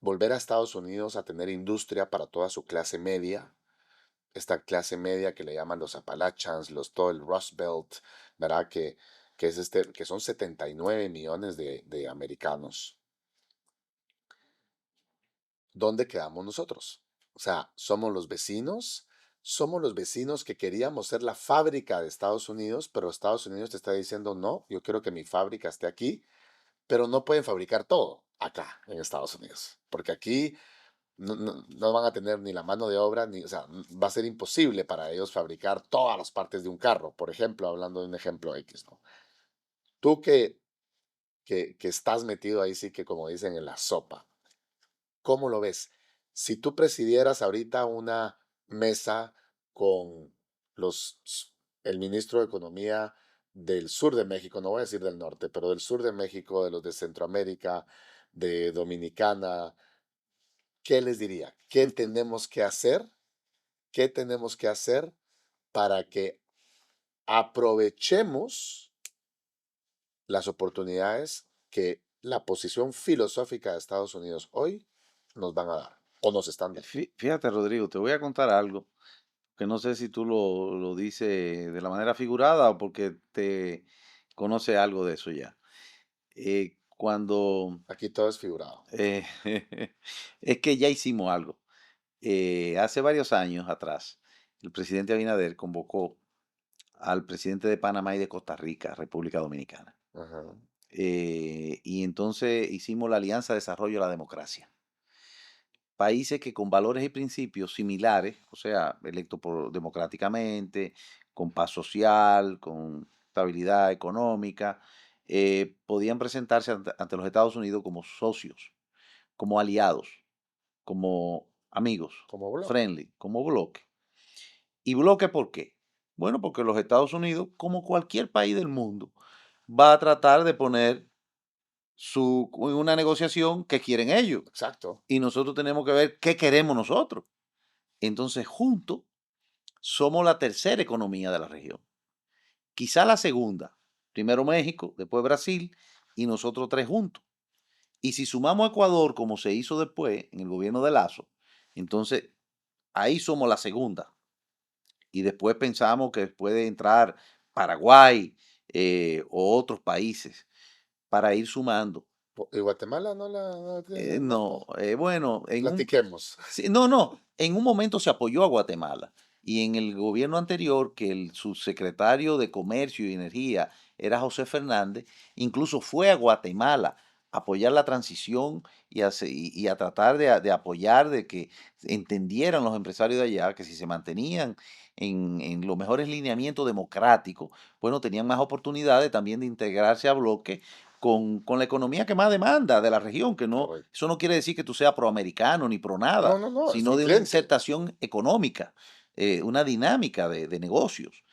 volver a Estados Unidos a tener industria para toda su clase media, esta clase media que le llaman los Appalachians, todo el Rust Belt, ¿verdad? Que son 79 millones de americanos. ¿Dónde quedamos nosotros? O sea, somos los vecinos que queríamos ser la fábrica de Estados Unidos, pero Estados Unidos te está diciendo, no, yo quiero que mi fábrica esté aquí, pero no pueden fabricar todo acá en Estados Unidos, porque aquí no van a tener ni la mano de obra, ni, o sea, va a ser imposible para ellos fabricar todas las partes de un carro, por ejemplo, hablando de un ejemplo X, ¿no? Tú que estás metido ahí, sí que como dicen, en la sopa. ¿Cómo lo ves? Si tú presidieras ahorita una mesa con los, el ministro de Economía del sur de México, no voy a decir del norte, pero del sur de México, de los de Centroamérica, de Dominicana, ¿qué les diría? ¿Qué tenemos que hacer? ¿Qué tenemos que hacer para que aprovechemos las oportunidades que la posición filosófica de Estados Unidos hoy nos van a dar o nos están dando? Fíjate, Rodrigo, te voy a contar algo que no sé si tú lo dices de la manera figurada o porque te conoce algo de eso ya. Cuando Aquí todo es figurado. eh, es que ya hicimos algo. Hace varios años atrás, el presidente Abinader convocó al presidente de Panamá y de Costa Rica, República Dominicana. Ajá. Y entonces hicimos la Alianza de Desarrollo de la Democracia. países que con valores y principios similares, o sea, electos democráticamente, con paz social, con estabilidad económica, podían presentarse ante los Estados Unidos como socios, como aliados, como amigos, Como bloque. friendly, como bloque. ¿Y bloque por qué? Bueno, porque los Estados Unidos, como cualquier país del mundo, va a tratar de poner una negociación que quieren ellos. Exacto. Y nosotros tenemos que ver qué queremos nosotros. Entonces, juntos, somos la tercera economía de la región. Quizá la segunda. Primero México, después Brasil y nosotros tres juntos. Y si sumamos a Ecuador, como se hizo después en el gobierno de Lazo, entonces ahí somos la segunda. Y después pensamos que puede entrar Paraguay o otros países para ir sumando. ¿Y Guatemala no la tiene en el mapa? No, bueno, Platiquemos. sí, no, en un momento se apoyó a Guatemala y en el gobierno anterior, que el subsecretario de Comercio y Energía era José Fernández, incluso fue a Guatemala a apoyar la transición y a tratar de apoyar, de que entendieran los empresarios de allá que si se mantenían en los mejores lineamientos democráticos, bueno, tenían más oportunidades también de integrarse a bloque con la economía que más demanda de la región, que no, Correcto. eso no quiere decir que tú seas proamericano ni pro nada, No, es sino mi de una cliente. insertación económica, una dinámica de negocios.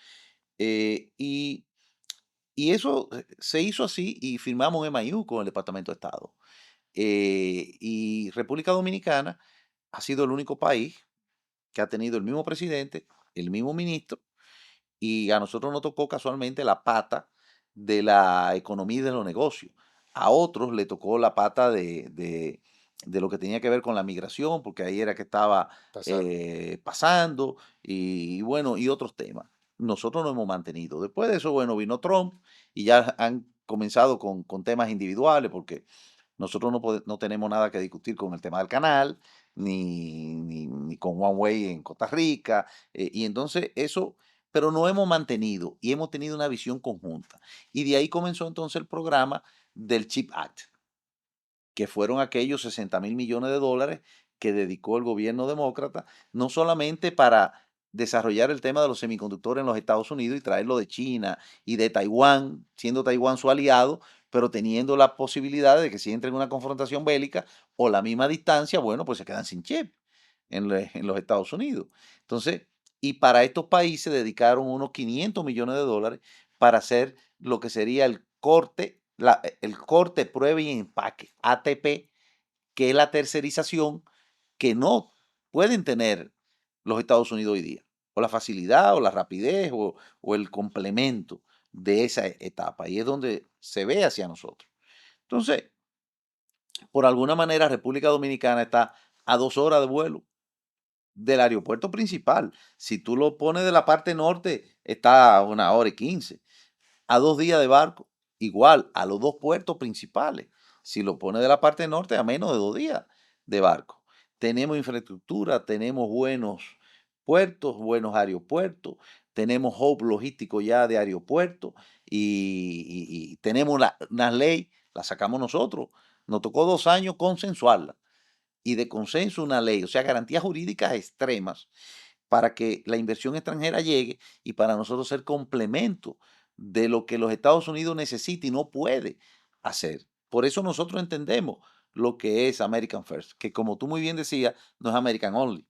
Eh, y, y eso se hizo así y firmamos un MIU con el Departamento de Estado. Y República Dominicana ha sido el único país que ha tenido el mismo presidente, el mismo ministro, y a nosotros nos tocó casualmente la pata de la economía y de los negocios. A otros le tocó la pata de lo que tenía que ver con la migración, porque ahí era que estaba Pasando. pasando, y bueno, y otros temas. Nosotros nos hemos mantenido. Después de eso, bueno, vino Trump y ya han comenzado con temas individuales, porque nosotros no tenemos nada que discutir con el tema del canal, ni con Huawei en Costa Rica. Y entonces eso, pero no hemos mantenido y hemos tenido una visión conjunta. Y de ahí comenzó entonces el programa del CHIP Act, que fueron aquellos 60.000 millones de dólares que dedicó el gobierno demócrata, no solamente para desarrollar el tema de los semiconductores en los Estados Unidos y traerlo de China y de Taiwán, siendo Taiwán su aliado, pero teniendo la posibilidad de que si entra en una confrontación bélica o la misma distancia, bueno, pues se quedan sin chip en los Estados Unidos. Entonces, y para estos países dedicaron unos 500 millones de dólares para hacer lo que sería el corte, prueba y empaque, ATP, que es la tercerización que no pueden tener los Estados Unidos hoy día, o la facilidad, o la rapidez, o el complemento de esa etapa, y es donde se ve hacia nosotros. Entonces, por alguna manera, República Dominicana está a 2 horas de vuelo del aeropuerto principal. Si tú lo pones de la parte norte, está a 1 hora y 15. A 2 días de barco, igual a los dos puertos principales. Si lo pones de la parte norte, a menos de 2 días de barco. Tenemos infraestructura, tenemos buenos puertos, buenos aeropuertos, tenemos hub logístico ya de aeropuertos y tenemos una ley, la sacamos nosotros. Nos tocó 2 años consensuarla y de consenso una ley, o sea, garantías jurídicas extremas para que la inversión extranjera llegue y para nosotros ser complemento de lo que los Estados Unidos necesita y no puede hacer. Por eso nosotros entendemos lo que es American First, que como tú muy bien decías, no es American Only,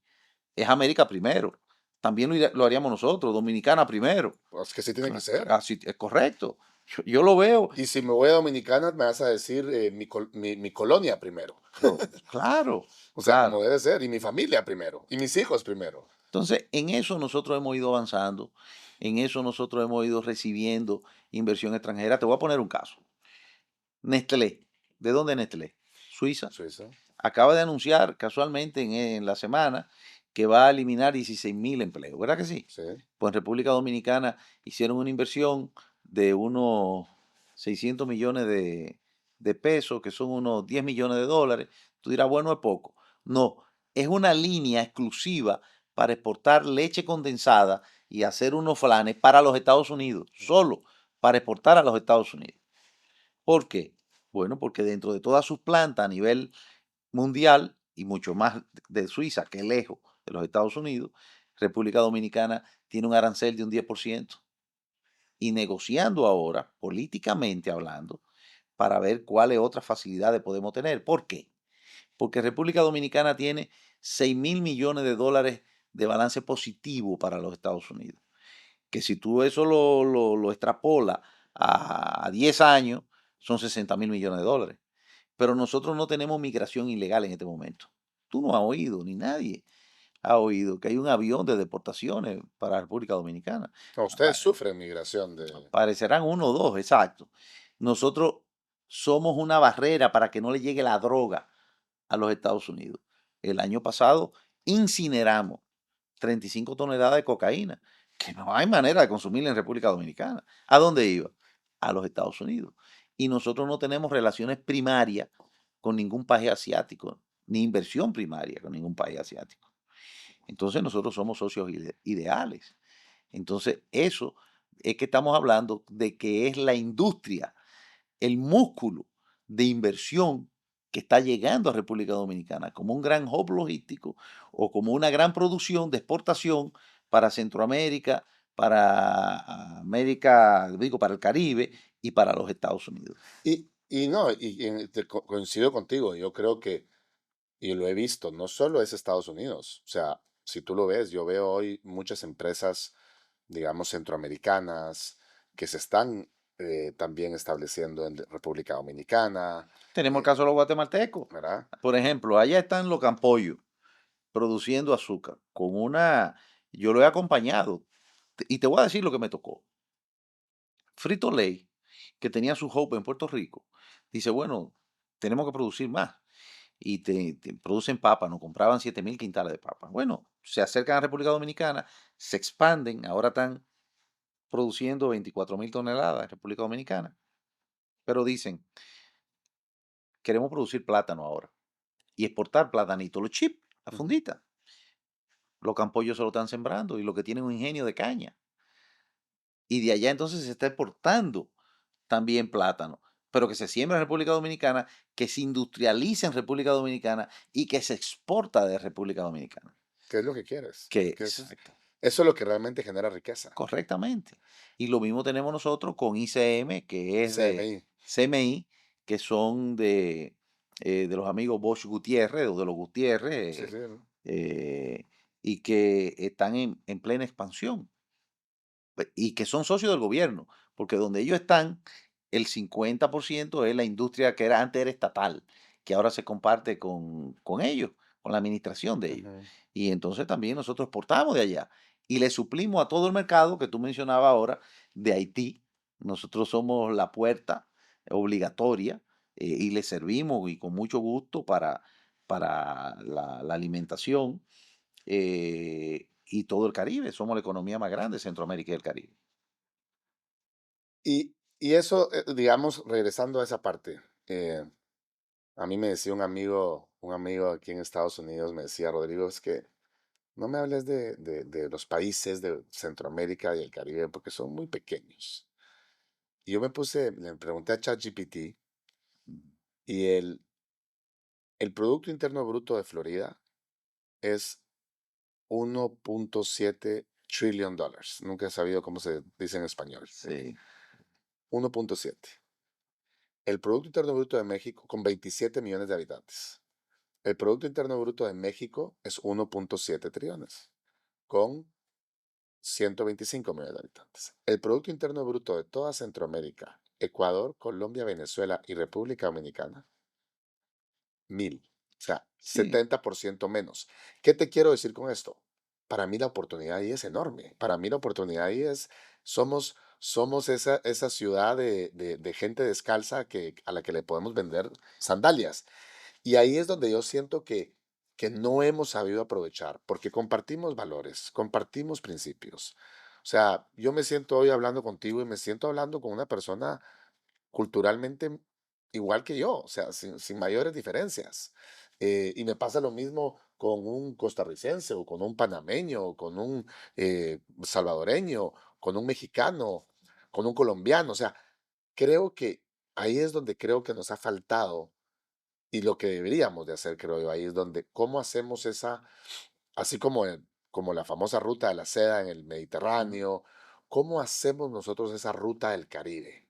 es América primero. También lo haríamos nosotros, Dominicana primero. Pues que sí tiene que ser. Así es correcto. Yo lo veo. Y si me voy a Dominicana, me vas a decir mi colonia primero. Claro, O sea, como claro. debe ser. Y mi familia primero. Y mis hijos primero. Entonces, en eso nosotros hemos ido avanzando, en eso nosotros hemos ido recibiendo inversión extranjera. Te voy a poner un caso. Nestlé. ¿De dónde es Nestlé? Suiza. Suiza. Acaba de anunciar casualmente en la semana que va a eliminar 16.000 empleos, ¿verdad que sí? Sí. Pues en República Dominicana hicieron una inversión de unos 600 millones de pesos, que son unos 10 millones de dólares. Tú dirás, bueno, es poco. No, es una línea exclusiva para exportar leche condensada y hacer unos flanes para los Estados Unidos, solo para exportar a los Estados Unidos. ¿Por qué? Bueno, porque dentro de todas sus plantas a nivel mundial, y mucho más de Suiza, que es lejos de los Estados Unidos, República Dominicana tiene un arancel de un 10%. Y negociando ahora, políticamente hablando, para ver cuáles otras facilidades podemos tener. ¿Por qué? Porque República Dominicana tiene 6.000 millones de dólares de balance positivo para los Estados Unidos. Que si tú eso lo extrapolas a 10 años, son 60.000 millones de dólares. Pero nosotros no tenemos migración ilegal en este momento. Tú no has oído, ni nadie ha oído que hay un avión de deportaciones para la República Dominicana. No, ustedes sufren migración de... Parecerán uno o dos, exacto. Nosotros somos una barrera para que no le llegue la droga a los Estados Unidos. El año pasado incineramos 35 toneladas de cocaína, que no hay manera de consumirla en República Dominicana. ¿A dónde iba? A los Estados Unidos. Y nosotros no tenemos relaciones primarias con ningún país asiático, ni inversión primaria con ningún país asiático. Entonces nosotros somos socios ideales. Entonces eso es que estamos hablando de que es la industria, el músculo de inversión que está llegando a República Dominicana como un gran hub logístico o como una gran producción de exportación para Centroamérica, para América, digo, para el Caribe y para los Estados Unidos. Y no, coincido contigo, yo creo que, y lo he visto, no solo es Estados Unidos, o sea, si tú lo ves, yo veo hoy muchas empresas, digamos, centroamericanas que se están también estableciendo en República Dominicana, Tenemos el eh, caso de los guatemaltecos. ¿verdad? Por ejemplo, allá están los campollos produciendo azúcar con una, yo lo he acompañado y te voy a decir lo que me tocó. Frito Lay, que tenía su hub en Puerto Rico, dice, bueno, tenemos que producir más. Y te producen papa, nos compraban 7.000 quintales de papa. Bueno, se acercan a República Dominicana, se expanden, ahora están produciendo 24.000 toneladas en República Dominicana. Pero dicen, queremos producir plátano ahora y exportar platanito, los chips, la Ujú. fundita. Los campollos se lo están sembrando y lo que tienen un ingenio de caña. Y de allá entonces se está exportando también plátano, pero que se siembra en República Dominicana, que se industrializa en República Dominicana y que se exporta de República Dominicana. ¿Qué es lo que quieres? Que ¿Qué es? exacto, Eso es lo que realmente genera riqueza. correctamente. Y lo mismo tenemos nosotros con ICM, que es de CMI. CMI, que son de los amigos Bosch Gutiérrez o de los Sí, Gutiérrez, sí, ¿no? y que están en plena expansión. Y que son socios del gobierno, porque donde ellos están, el 50% es la industria que antes era estatal, que ahora se comparte con ellos, con la administración de ellos. Ujú. Y entonces también nosotros exportamos de allá y le suplimos a todo el mercado que tú mencionabas ahora de Haití. Nosotros somos la puerta obligatoria, y le servimos y con mucho gusto para la alimentación, y todo el Caribe. Somos la economía más grande de Centroamérica y el Caribe. Y eso, digamos, regresando a esa parte, a mí me decía un amigo aquí en Estados Unidos, me decía, Rodrigo, es que no me hables de los países de Centroamérica y el Caribe porque son muy pequeños. Y yo le pregunté a ChatGPT y el Producto Interno Bruto de Florida es 1.7 trillion dollars. Nunca he sabido cómo se dice en español. Sí, 1.7. El Producto Interno Bruto de México, con 27 millones de habitantes. El Producto Interno Bruto de México es 1.7 trillones, con 125 millones de habitantes. El Producto Interno Bruto de toda Centroamérica, Ecuador, Colombia, Venezuela y República Dominicana, 1.000. O sea, sí, 70% menos. ¿Qué te quiero decir con esto? Para mí la oportunidad ahí es enorme. Para mí la oportunidad ahí es, somos esa ciudad de gente descalza a la que le podemos vender sandalias. Y ahí es donde yo siento que no hemos sabido aprovechar, porque compartimos valores, compartimos principios. O sea, yo me siento hoy hablando contigo y me siento hablando con una persona culturalmente igual que yo, o sea, sin mayores diferencias. Y me pasa lo mismo con un costarricense o con un panameño o con un salvadoreño, con un mexicano, con un colombiano. O sea, creo que ahí es donde creo que nos ha faltado Y lo que deberíamos de hacer, creo yo, ahí es donde, ¿cómo hacemos esa, así como, como la famosa ruta de la seda en el Ujú. Mediterráneo, cómo hacemos nosotros esa ruta del Caribe?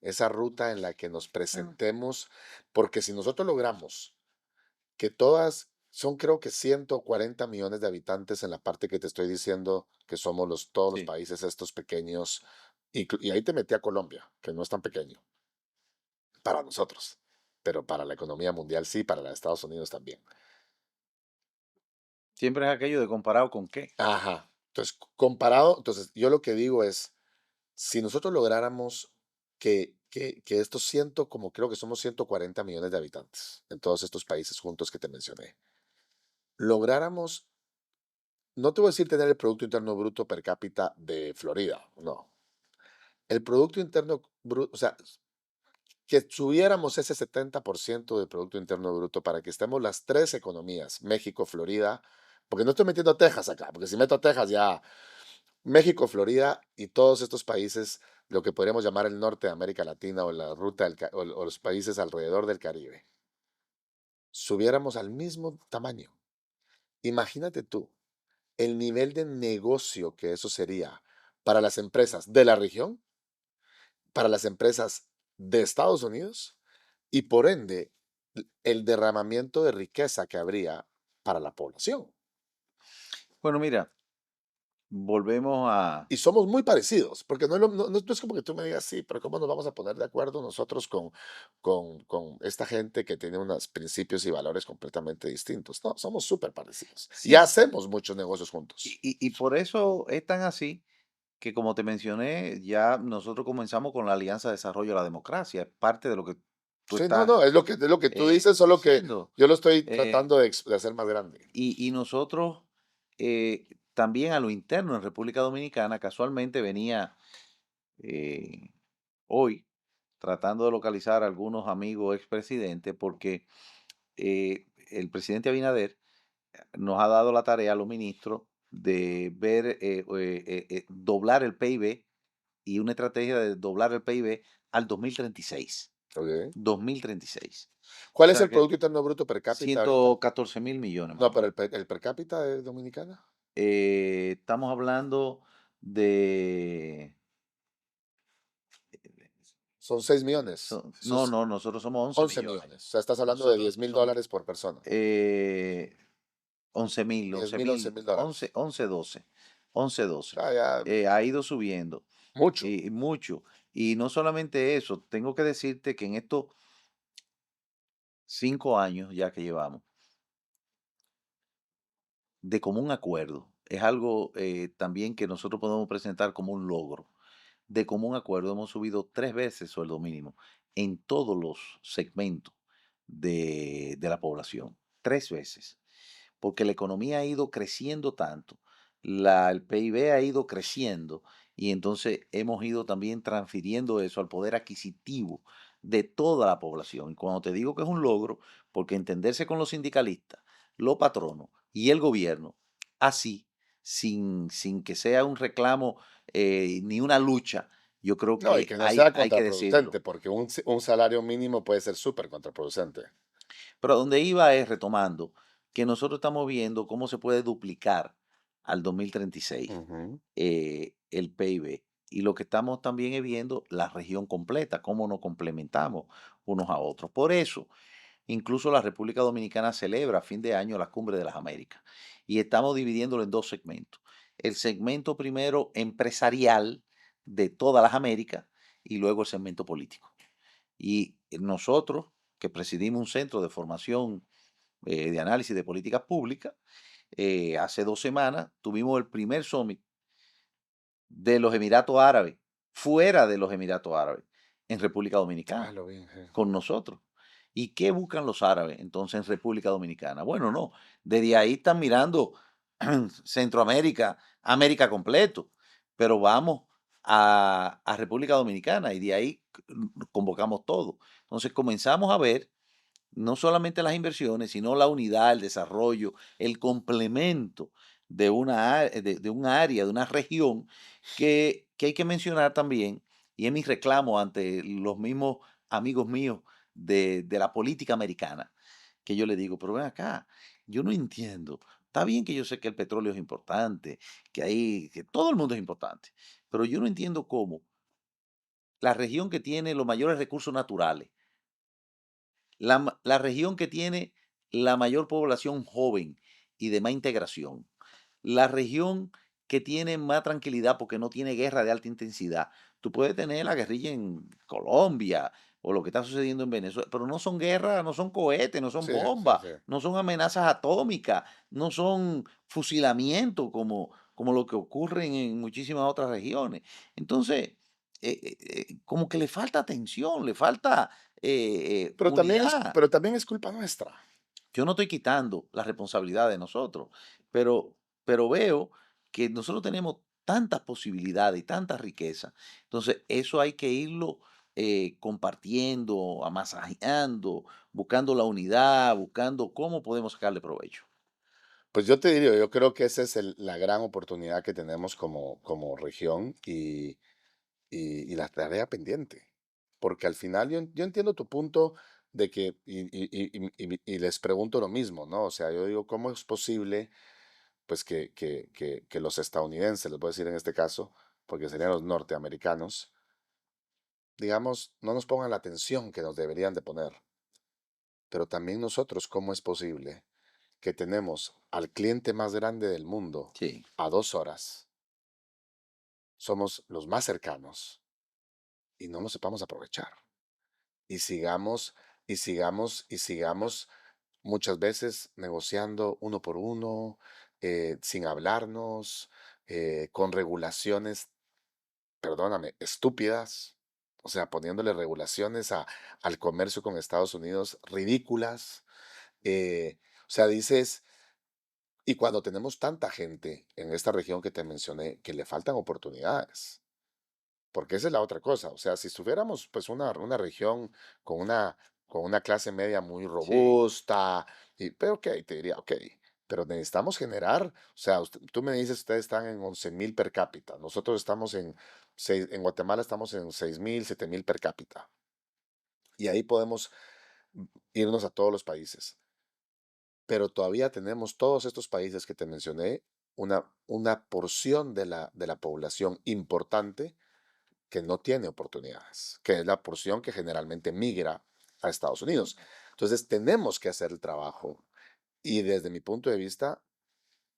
Esa ruta en la que nos Bueno, presentemos, porque si nosotros logramos que todas, son creo que 140 millones de habitantes en la parte que te estoy diciendo, que somos todos los sí. países estos pequeños, y ahí te metí a Colombia, que no es tan pequeño para nosotros, pero para la economía mundial sí, para la de Estados Unidos también. Siempre es aquello de comparado con qué. Ajá. Entonces, comparado, entonces yo lo que digo es, si nosotros lográramos que estos como creo que somos 140 millones de habitantes en todos estos países juntos que te mencioné, lográramos, no te voy a decir tener el Producto Interno Bruto per cápita de Florida, no. El Producto Interno Bruto, o sea, que subiéramos ese 70% del Producto Interno Bruto para que estemos las tres economías, México, Florida, porque no estoy metiendo a Texas acá, porque si meto a Texas ya, México, Florida y todos estos países, lo que podríamos llamar el norte de América Latina o la ruta o los países alrededor del Caribe, subiéramos al mismo tamaño. Imagínate tú el nivel de negocio que eso sería para las empresas de la región, para las empresas de Estados Unidos y por ende el derramamiento de riqueza que habría para la población. Bueno, mira, volvemos a... Y somos muy parecidos, porque no es como que tú me digas, sí, pero ¿cómo nos vamos a poner de acuerdo nosotros con esta gente que tiene unos principios y valores completamente distintos? No, somos súper parecidos. Y Sí, hacemos muchos negocios y, juntos. y por eso es tan así que, como te mencioné, ya nosotros comenzamos con la Alianza de Desarrollo de la Democracia. Es parte de lo que tú Sí, no, estás no, es lo que tú dices, solo que diciendo. yo lo estoy Eh, tratando de hacer más grande. y nosotros también a lo interno en República Dominicana, casualmente venía eh, hoy tratando de localizar a algunos amigos expresidentes porque el presidente Abinader nos ha dado la tarea a los ministros de ver, doblar el PIB y una estrategia de doblar el PIB al 2036. ¿Ok? 2036. O ¿Cuál es sea el que Producto Interno Bruto per cápita ahorita? 114.000 millones más No, o pero menos. el per cápita de Dominicana. Estamos hablando de... Son 6 millones. No, Sus no, nosotros somos 11 11 millones. millones. O sea, estás hablando de Nosotros 10.000 somos dólares por persona. 11.000, 10 once mil, 11 mil, mil dólares. 11, 12, 11, O 12. sea, ya Ha ido subiendo mucho. mucho. Y no solamente eso, tengo que decirte que en estos 5 años ya que llevamos, de común acuerdo, es algo también que nosotros podemos presentar como un logro. De común acuerdo hemos subido 3 veces el sueldo mínimo en todos los segmentos de la población. 3 veces. Porque la economía ha ido creciendo tanto, el PIB ha ido creciendo y entonces hemos ido también transfiriendo eso al poder adquisitivo de toda la población. Y cuando te digo que es un logro, porque entenderse con los sindicalistas, los patronos y el gobierno, así, sin que sea un reclamo ni una lucha, yo creo No, y que que no hay, sea hay que decirlo. contraproducente, porque un salario mínimo puede ser súper contraproducente. Pero a donde iba es retomando que nosotros estamos viendo cómo se puede duplicar al 2036 Ujú. el PIB. Y lo que estamos también es viendo la región completa, cómo nos complementamos unos a otros. Por eso, incluso la República Dominicana celebra a fin de año la Cumbre de las Américas. Y estamos dividiéndolo en dos segmentos. El segmento primero empresarial de todas las Américas y luego el segmento político. Y nosotros, que presidimos un centro de formación de análisis de políticas públicas, hace 2 semanas tuvimos el primer summit de los Emiratos Árabes, fuera de los Emiratos Árabes, en República Ah, Dominicana, lo vi. Sí. con nosotros. ¿Y qué buscan los árabes entonces en República Dominicana? Bueno, no, desde ahí están mirando Centroamérica, América completo, pero vamos a República Dominicana y de ahí convocamos todo. Entonces comenzamos a ver no solamente las inversiones, sino la unidad, el desarrollo, el complemento de un área, de una región que hay que mencionar también, y es mi reclamo ante los mismos amigos míos de la política americana, que yo le digo, pero ven acá, yo no entiendo. Está bien que yo sé que el petróleo es importante, que todo el mundo es importante, pero yo no entiendo cómo la región que tiene los mayores recursos naturales, la región que tiene la mayor población joven y de más integración, la región que tiene más tranquilidad porque no tiene guerra de alta intensidad. Tú puedes tener la guerrilla en Colombia o lo que está sucediendo en Venezuela, pero no son guerras, no son cohetes, no son Sí, sí, bombas, sí. no son amenazas atómicas, no son fusilamientos como lo que ocurre en muchísimas otras regiones. Entonces, como que le falta atención, le falta unidad. Pero también es culpa nuestra. Yo no estoy quitando la responsabilidad de nosotros, pero, pero veo que nosotros tenemos tantas posibilidades y tanta riqueza. Entonces, eso hay que irlo compartiendo, amasajeando, buscando la unidad, buscando cómo podemos sacarle provecho. Pues yo te diría, yo creo que esa es la gran oportunidad que tenemos como región y la tarea pendiente. Porque al final yo entiendo tu punto de que, y les pregunto lo mismo, ¿no? O sea, yo digo, ¿cómo es posible pues que los estadounidenses, les voy a decir en este caso, porque serían los norteamericanos, digamos, no nos pongan la atención que nos deberían de poner? Pero también nosotros, ¿cómo es posible que tenemos al cliente más grande del mundo Sí. a 2 horas? Somos los más cercanos y no nos sepamos aprovechar. Y sigamos, y sigamos muchas veces negociando uno por uno, sin hablarnos, con regulaciones, perdóname, estúpidas. O sea, poniéndole regulaciones al comercio con Estados Unidos ridículas. O sea, dices, y cuando tenemos tanta gente en esta región que te mencioné, que le faltan oportunidades. Porque esa es la otra cosa. O sea, si estuviéramos pues una región con una clase media muy Sí. robusta, pero ok, te diría, ok, pero necesitamos generar, o sea, tú me dices, ustedes están en 11,000 per cápita, nosotros estamos en Guatemala estamos en 6,000, 7,000 per cápita. Y ahí podemos irnos a todos los países. Pero todavía tenemos todos estos países que te mencioné, una porción de la población importante que no tiene oportunidades, que es la porción que generalmente migra a Estados Unidos. Entonces tenemos que hacer el trabajo y desde mi punto de vista,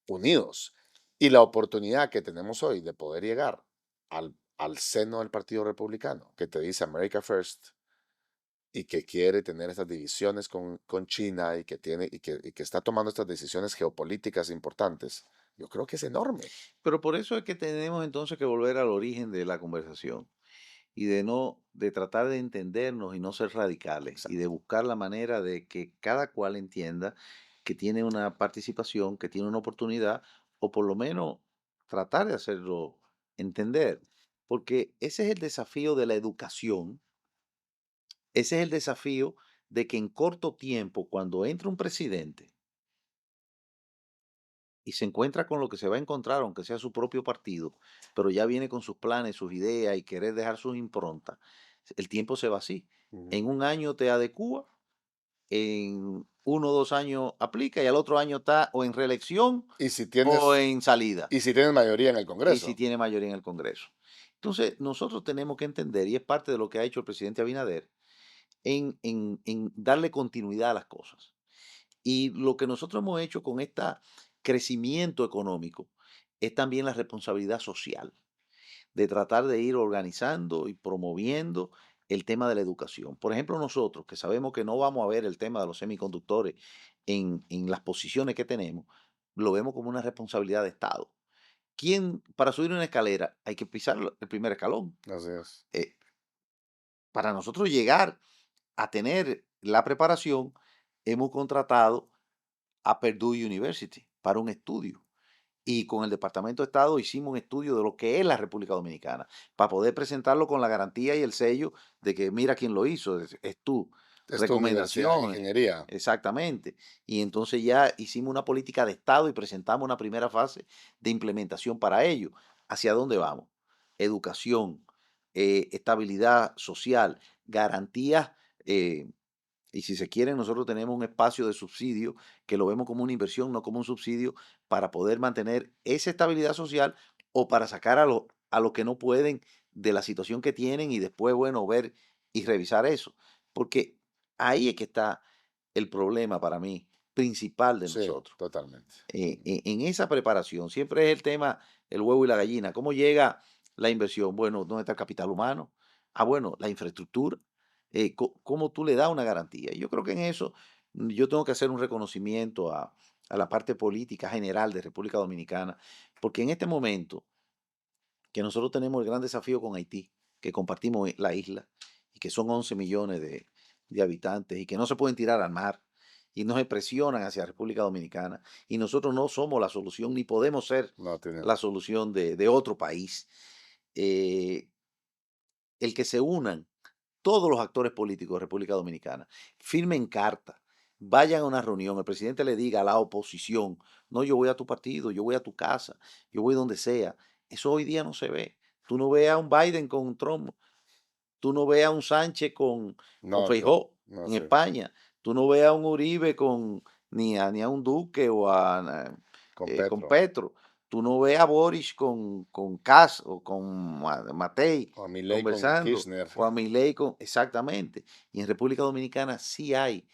unidos. Y la oportunidad que tenemos hoy de poder llegar al seno del Partido Republicano, que te dice America First y que quiere tener estas divisiones con China y que está tomando estas decisiones geopolíticas importantes, yo creo que es enorme. Pero por eso es que tenemos entonces que volver al origen de la conversación y de tratar de entendernos y no ser radicales y de Exacto. buscar la manera de que cada cual entienda que tiene una participación, que tiene una oportunidad, o por lo menos tratar de hacerlo entender. Porque ese es el desafío de la educación, ese es el desafío de que en corto tiempo, cuando entra un presidente y se encuentra con lo que se va a encontrar, aunque sea su propio partido, pero ya viene con sus planes, sus ideas y querer dejar sus improntas, el tiempo se va así. Ujú. En un año te adecúa, en 1 o 2 años aplica y al otro año está o en reelección Y si o tienes, en salida, y si tienes mayoría en el y si Congreso. tiene mayoría en el Congreso. Entonces, nosotros tenemos que entender, y es parte de lo que ha hecho el presidente Abinader, en darle continuidad a las cosas. Y lo que nosotros hemos hecho con este crecimiento económico es también la responsabilidad social, de tratar de ir organizando y promoviendo el tema de la educación. Por ejemplo, nosotros que sabemos que no vamos a ver el tema de los semiconductores en las posiciones que tenemos, lo vemos como una responsabilidad de Estado. Para subir una escalera hay que pisar el primer escalón? Así es. Eh, para nosotros llegar a tener la preparación, hemos contratado a Purdue University para un estudio. Y con el Departamento de Estado hicimos un estudio de lo que es la República Dominicana, para poder presentarlo con la garantía y el sello de que mira quién lo hizo, es tu Es tu universidad en recomendación. ingeniería. Exactamente. Y entonces ya hicimos una política de Estado y presentamos una primera fase de implementación para ello. ¿Hacia dónde vamos? Educación, estabilidad social, garantías Y si se quiere, nosotros tenemos un espacio de subsidio que lo vemos como una inversión, no como un subsidio, para poder mantener esa estabilidad social o para sacar a los que no pueden de la situación que tienen y después, bueno, ver y revisar eso. Porque ahí es que está el problema para mí principal de Sí, nosotros. totalmente. En esa preparación siempre es el tema, el huevo y la gallina. ¿Cómo llega la inversión? Bueno, ¿dónde está el capital humano? Ah, bueno, la infraestructura. ¿Cómo tú le das una garantía? Yo creo que en eso yo tengo que hacer un reconocimiento a la parte política general de República Dominicana, porque en este momento que nosotros tenemos el gran desafío con Haití, que compartimos la isla y que son 11 millones de habitantes y que no se pueden tirar al mar y no se presionan hacia República Dominicana y nosotros no somos la solución ni podemos ser No tiene, la solución de otro país. Eh, el que se unan todos los actores políticos de República Dominicana, firmen carta, vayan a una reunión, el presidente le diga a la oposición, no, yo voy a tu partido, yo voy a tu casa, yo voy donde sea. Eso hoy día no se ve. Tú no ves a un Biden con Trump, tú no ves a un Sánchez con no, Feijóo no en sé, España, tú no ves a un Uribe ni a un Duque o con con Petro Petro, tú no ves a Boris con Kass o con Matei o a Milei con conversando, Kirchner. o a Milei exactamente. Y en República Dominicana sí hay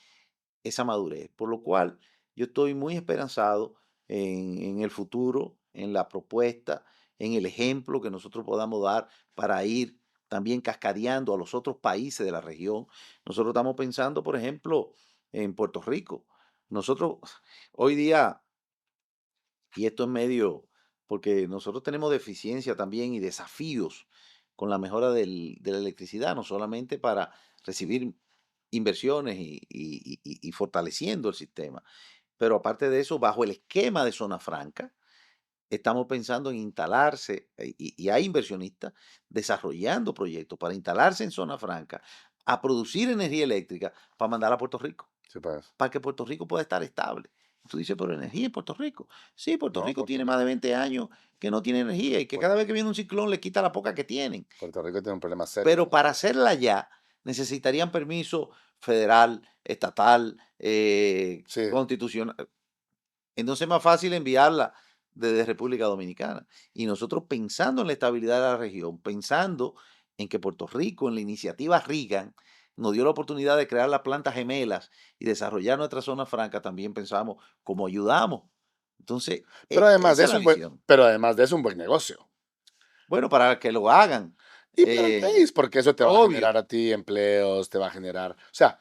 esa madurez, por lo cual yo estoy muy esperanzado en el futuro, en la propuesta, en el ejemplo que nosotros podamos dar para ir también cascadeando a los otros países de la región. Nosotros estamos pensando, por ejemplo, en Puerto Rico. Nosotros hoy día, y esto es medio, porque nosotros tenemos deficiencia también y desafíos con la mejora de la electricidad, no solamente para recibir inversiones y fortaleciendo el sistema, pero aparte de eso, bajo el esquema de zona franca, estamos pensando en instalarse, y hay inversionistas desarrollando proyectos para instalarse en zona franca, a producir energía eléctrica para mandar a Puerto Rico Sí, pues. para que Puerto Rico pueda estar estable. Tú dices, pero energía en Puerto Rico. Sí, Puerto No, Rico tiene más de 20 años que no tiene energía y que Puer- cada vez que viene un ciclón le quita la poca que tienen. Puerto Rico tiene un problema serio Pero con para eso. hacerla ya necesitarían permiso federal, estatal, Sí, constitucional. Entonces es más fácil enviarla desde República Dominicana. Y nosotros pensando en la estabilidad de la región, pensando en que Puerto Rico, en la iniciativa Reagan, nos dio la oportunidad de crear las plantas gemelas y desarrollar nuestra zona franca, también pensamos cómo ayudamos. Entonces, pero además de esa es eso, la visión. pero además de eso, un buen negocio. Bueno, para que lo hagan, Y para el país, porque eso te va a obvio, generar a ti empleos, te va a generar, o sea,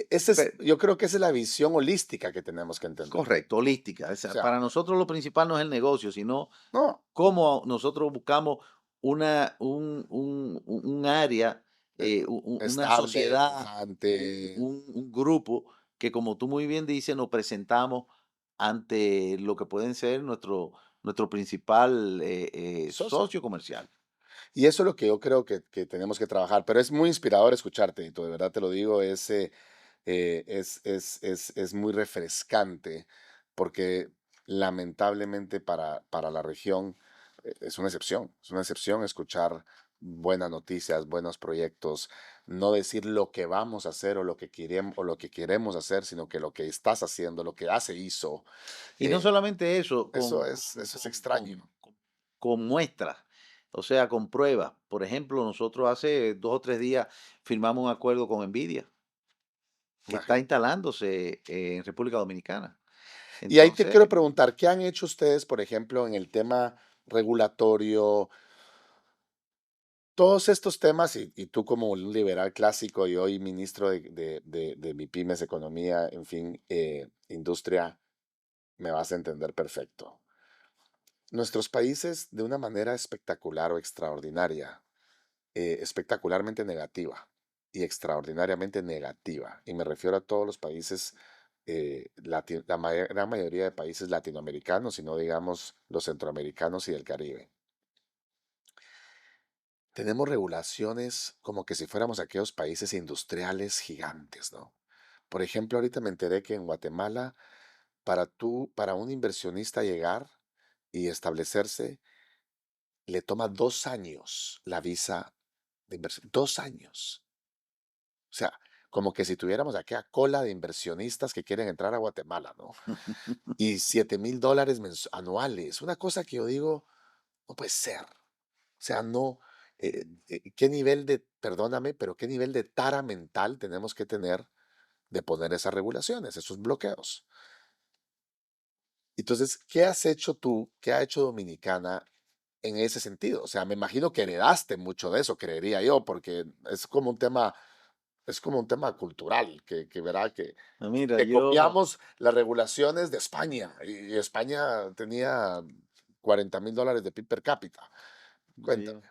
ese es, pe- yo creo que esa es la visión holística que tenemos que entender. correcto, holística. O sea, Para nosotros lo principal no es el negocio, sino no, cómo nosotros buscamos un área, eh, una estable, sociedad, pujante, un grupo que, como tú muy bien dices, nos presentamos ante lo que pueden ser nuestro principal socio. socio comercial. Y eso es lo que yo creo que tenemos que trabajar, pero es muy inspirador escucharte, y de verdad te lo digo, es muy refrescante, porque lamentablemente para la región es una excepción escuchar buenas noticias, buenos proyectos, no decir lo que vamos a hacer o lo que queremos hacer, sino que lo que estás haciendo, lo que hace hizo, Y no eh, solamente eso, eso es extraño. con muestras, o sea, con pruebas. Por ejemplo, nosotros hace 2 o 3 días firmamos un acuerdo con Nvidia, que está Imagínate. instalándose en República Dominicana. Y ahí te Entonces, quiero preguntar, ¿qué han hecho ustedes, por ejemplo, en el tema regulatorio? Todos estos temas, y tú como un liberal clásico y hoy ministro de MIPYMES, Economía, en fin, Industria, me vas a entender perfecto. Nuestros países, de una manera espectacular o extraordinaria, espectacularmente negativa y extraordinariamente negativa, y me refiero a todos los países, gran mayoría de países latinoamericanos, y no digamos los centroamericanos y del Caribe. Tenemos regulaciones como que si fuéramos aquellos países industriales gigantes, ¿no? Por ejemplo, ahorita me enteré que en Guatemala, para un inversionista llegar y establecerse, le toma 2 años la visa de inversión. 2 años. O sea, como que si tuviéramos aquella cola de inversionistas que quieren entrar a Guatemala, ¿no? Y $7,000 anuales, una cosa que yo digo, no puede ser. O sea, no, qué nivel de, perdóname, pero qué nivel de tara mental tenemos que tener de poner esas regulaciones, esos bloqueos. Entonces, ¿qué has hecho tú? ¿Qué ha hecho Dominicana en ese sentido? O sea, me imagino que heredaste mucho de eso, creería yo, porque es como un tema cultural, que verá Mira, que copiamos las regulaciones de España, y España tenía $40,000 de PIB per cápita. sí, Cuéntame.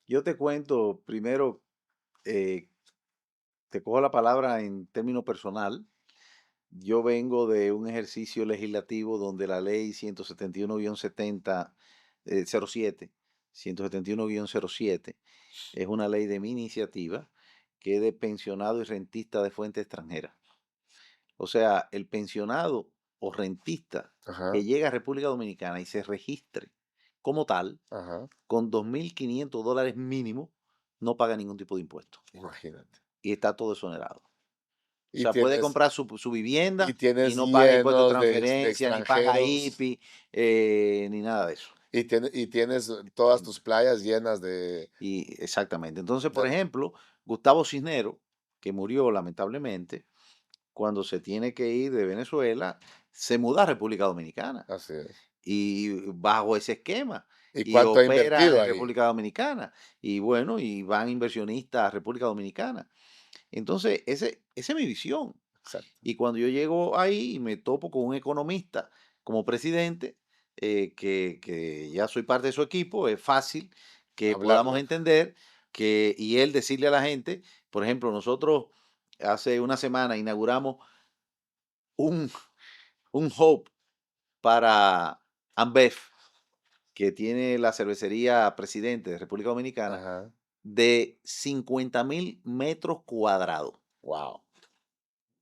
yo te cuento primero, eh, te cojo la palabra en término personal. Yo vengo de un ejercicio legislativo donde la ley 171-70, 07, 171-07, es una ley de mi iniciativa que es de pensionado y rentista de fuente extranjera. O sea, el pensionado o rentista Ajá, que llega a República Dominicana y se registre como tal, ajá, con $2,500 mínimo, no paga ningún tipo de impuesto imagínate. y está todo exonerado. O Y sea, puede tienes, comprar su y vivienda y tienes no paga impuesto de llenos de transferencia, ni paga extranjeros, IPI, ni nada de eso. y tienes todas tus playas llenas Y exactamente. Entonces, por de- ejemplo, Gustavo Cisneros, que murió lamentablemente, cuando se tiene que ir de Venezuela, se muda a República Dominicana así es. y bajo ese esquema ¿Y y cuánto ha opera invertido en ahí? República Dominicana. Y bueno, y van inversionistas a República Dominicana. Entonces, esa es mi visión. Exacto. Y cuando yo llego ahí y me topo con un economista como presidente, que ya soy parte de su equipo, es fácil que podamos Hablarle. entender que, y él decirle a la gente, por ejemplo, nosotros hace una semana inauguramos un, un hub para Ambev, que tiene la cervecería Presidente de República Dominicana, Ajá. de 50,000 metros cuadrados, Wow.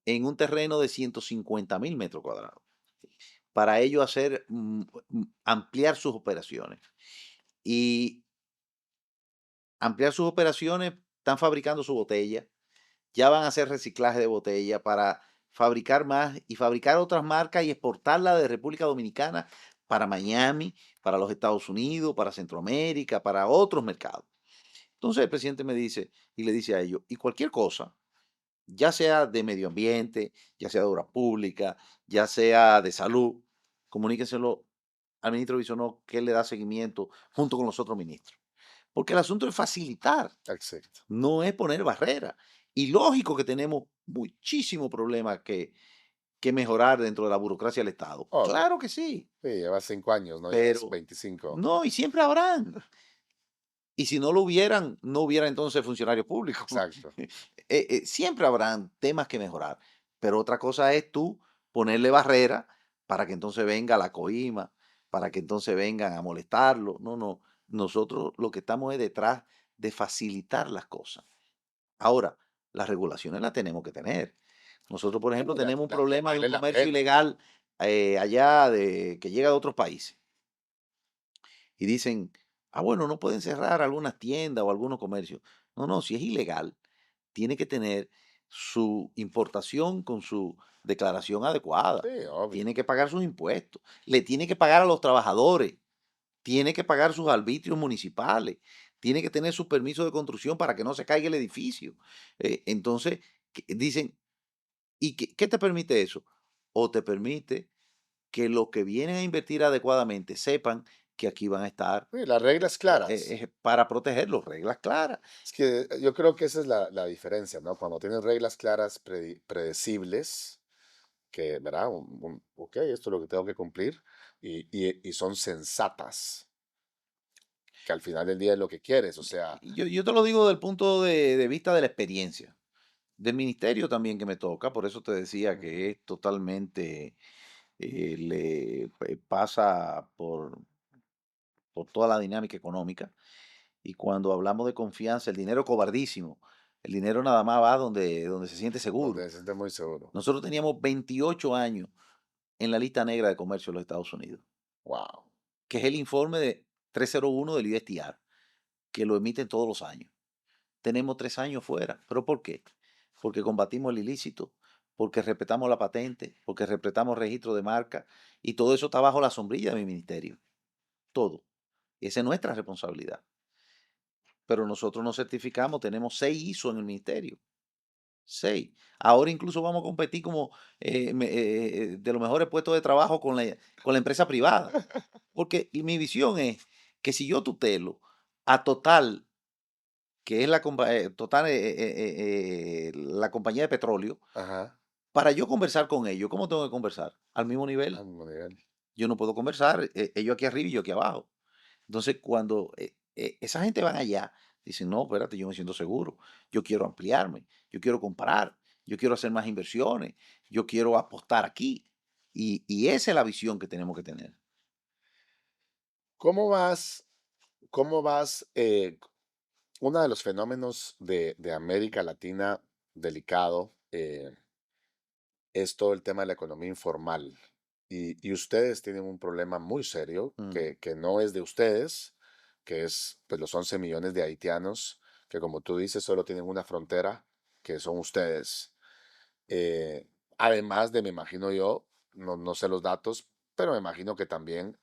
en un terreno de 150,000 metros cuadrados, para ello hacer, ampliar sus operaciones. Y ampliar sus operaciones, están fabricando su botella, ya van a hacer reciclaje de botella para fabricar más y fabricar otras marcas y exportarla de República Dominicana para Miami, para los Estados Unidos, para Centroamérica, para otros mercados. Entonces el presidente me dice y le dice a ellos, y cualquier cosa, ya sea de medio ambiente, ya sea de obra pública, ya sea de salud, comuníquenselo al ministro Bisonó, que él le da seguimiento junto con los otros ministros. Porque el asunto es facilitar, Exacto. no es poner barreras. Y lógico que tenemos muchísimo problema que mejorar dentro de la burocracia del Estado. Obvio. Claro que sí, Sí, llevas 5 años, no llevas pero 25. no, y siempre habrán. Y si no lo hubieran, no hubiera entonces funcionarios públicos. Exacto. Siempre habrán temas que mejorar, pero otra cosa es tú ponerle barrera para que entonces venga la coima, para que entonces vengan a molestarlo. No, no. Nosotros lo que estamos es detrás de facilitar las cosas. Ahora, las regulaciones las tenemos que tener. Nosotros, por Sí, ejemplo, tenemos un problema de un vale la comercio pena. ilegal allá que llega de otros países y dicen, bueno, no pueden cerrar algunas tiendas o algunos comercios. No, no, si es ilegal, tiene que tener su importación con su declaración adecuada. Sí, obvio. Tiene que pagar sus impuestos, le tiene que pagar a los trabajadores, tiene que pagar sus arbitrios municipales, tiene que tener su permiso de construcción para que no se caiga el edificio. Entonces, dicen, ¿y qué te permite eso? O te permite que los que vienen a invertir adecuadamente sepan que aquí van a estar Sí, las reglas claras. para protegerlos, reglas claras. Es que yo creo que esa es la diferencia, ¿no? Cuando tienes reglas claras, predecibles, que, ¿verdad? Ok, esto es lo que tengo que cumplir, y son sensatas, que al final del día es lo que quieres, o sea, Y yo te lo digo desde el punto de vista de la experiencia, del ministerio también que me toca, por eso te decía ujú, que es totalmente, pasa por toda la dinámica económica. Y cuando hablamos de confianza, el dinero es cobardísimo. El dinero nada más va donde se siente seguro. donde se siente muy seguro. Nosotros teníamos 28 años en la lista negra de comercio de los Estados Unidos, Wow. que es el informe de 301 del USTR, que lo emiten todos los años. Tenemos 3 años fuera. ¿Pero por qué? porque combatimos el ilícito, porque respetamos la patente, porque respetamos el registro de marca, y todo eso está bajo la sombrilla de mi ministerio, todo. Y esa es nuestra responsabilidad. Pero nosotros nos certificamos, tenemos 6 ISO en el ministerio, 6. Ahora incluso vamos a competir como de los mejores puestos de trabajo con la empresa privada. Porque mi visión es que si yo tutelo a Total, que es Total, la compañía de petróleo, Ajá, para yo conversar con ellos, ¿cómo tengo que conversar? Al mismo al nivel. mismo nivel. Yo no puedo conversar, ellos aquí arriba y yo aquí abajo. Entonces, cuando esa gente van allá, dicen, no, espérate, yo me siento seguro, yo quiero ampliarme, yo quiero comprar, yo quiero hacer más inversiones, yo quiero apostar aquí. Y esa es la visión que tenemos que tener. ¿Cómo vas, cómo vas? Uno de los fenómenos de América Latina delicado es todo el tema de la economía informal. Y ustedes tienen un problema muy serio Mm, que no es de ustedes, que es pues, los 11 millones de haitianos que, como tú dices, solo tienen una frontera, que son ustedes. Además de, me imagino yo, no sé los datos, pero me imagino que también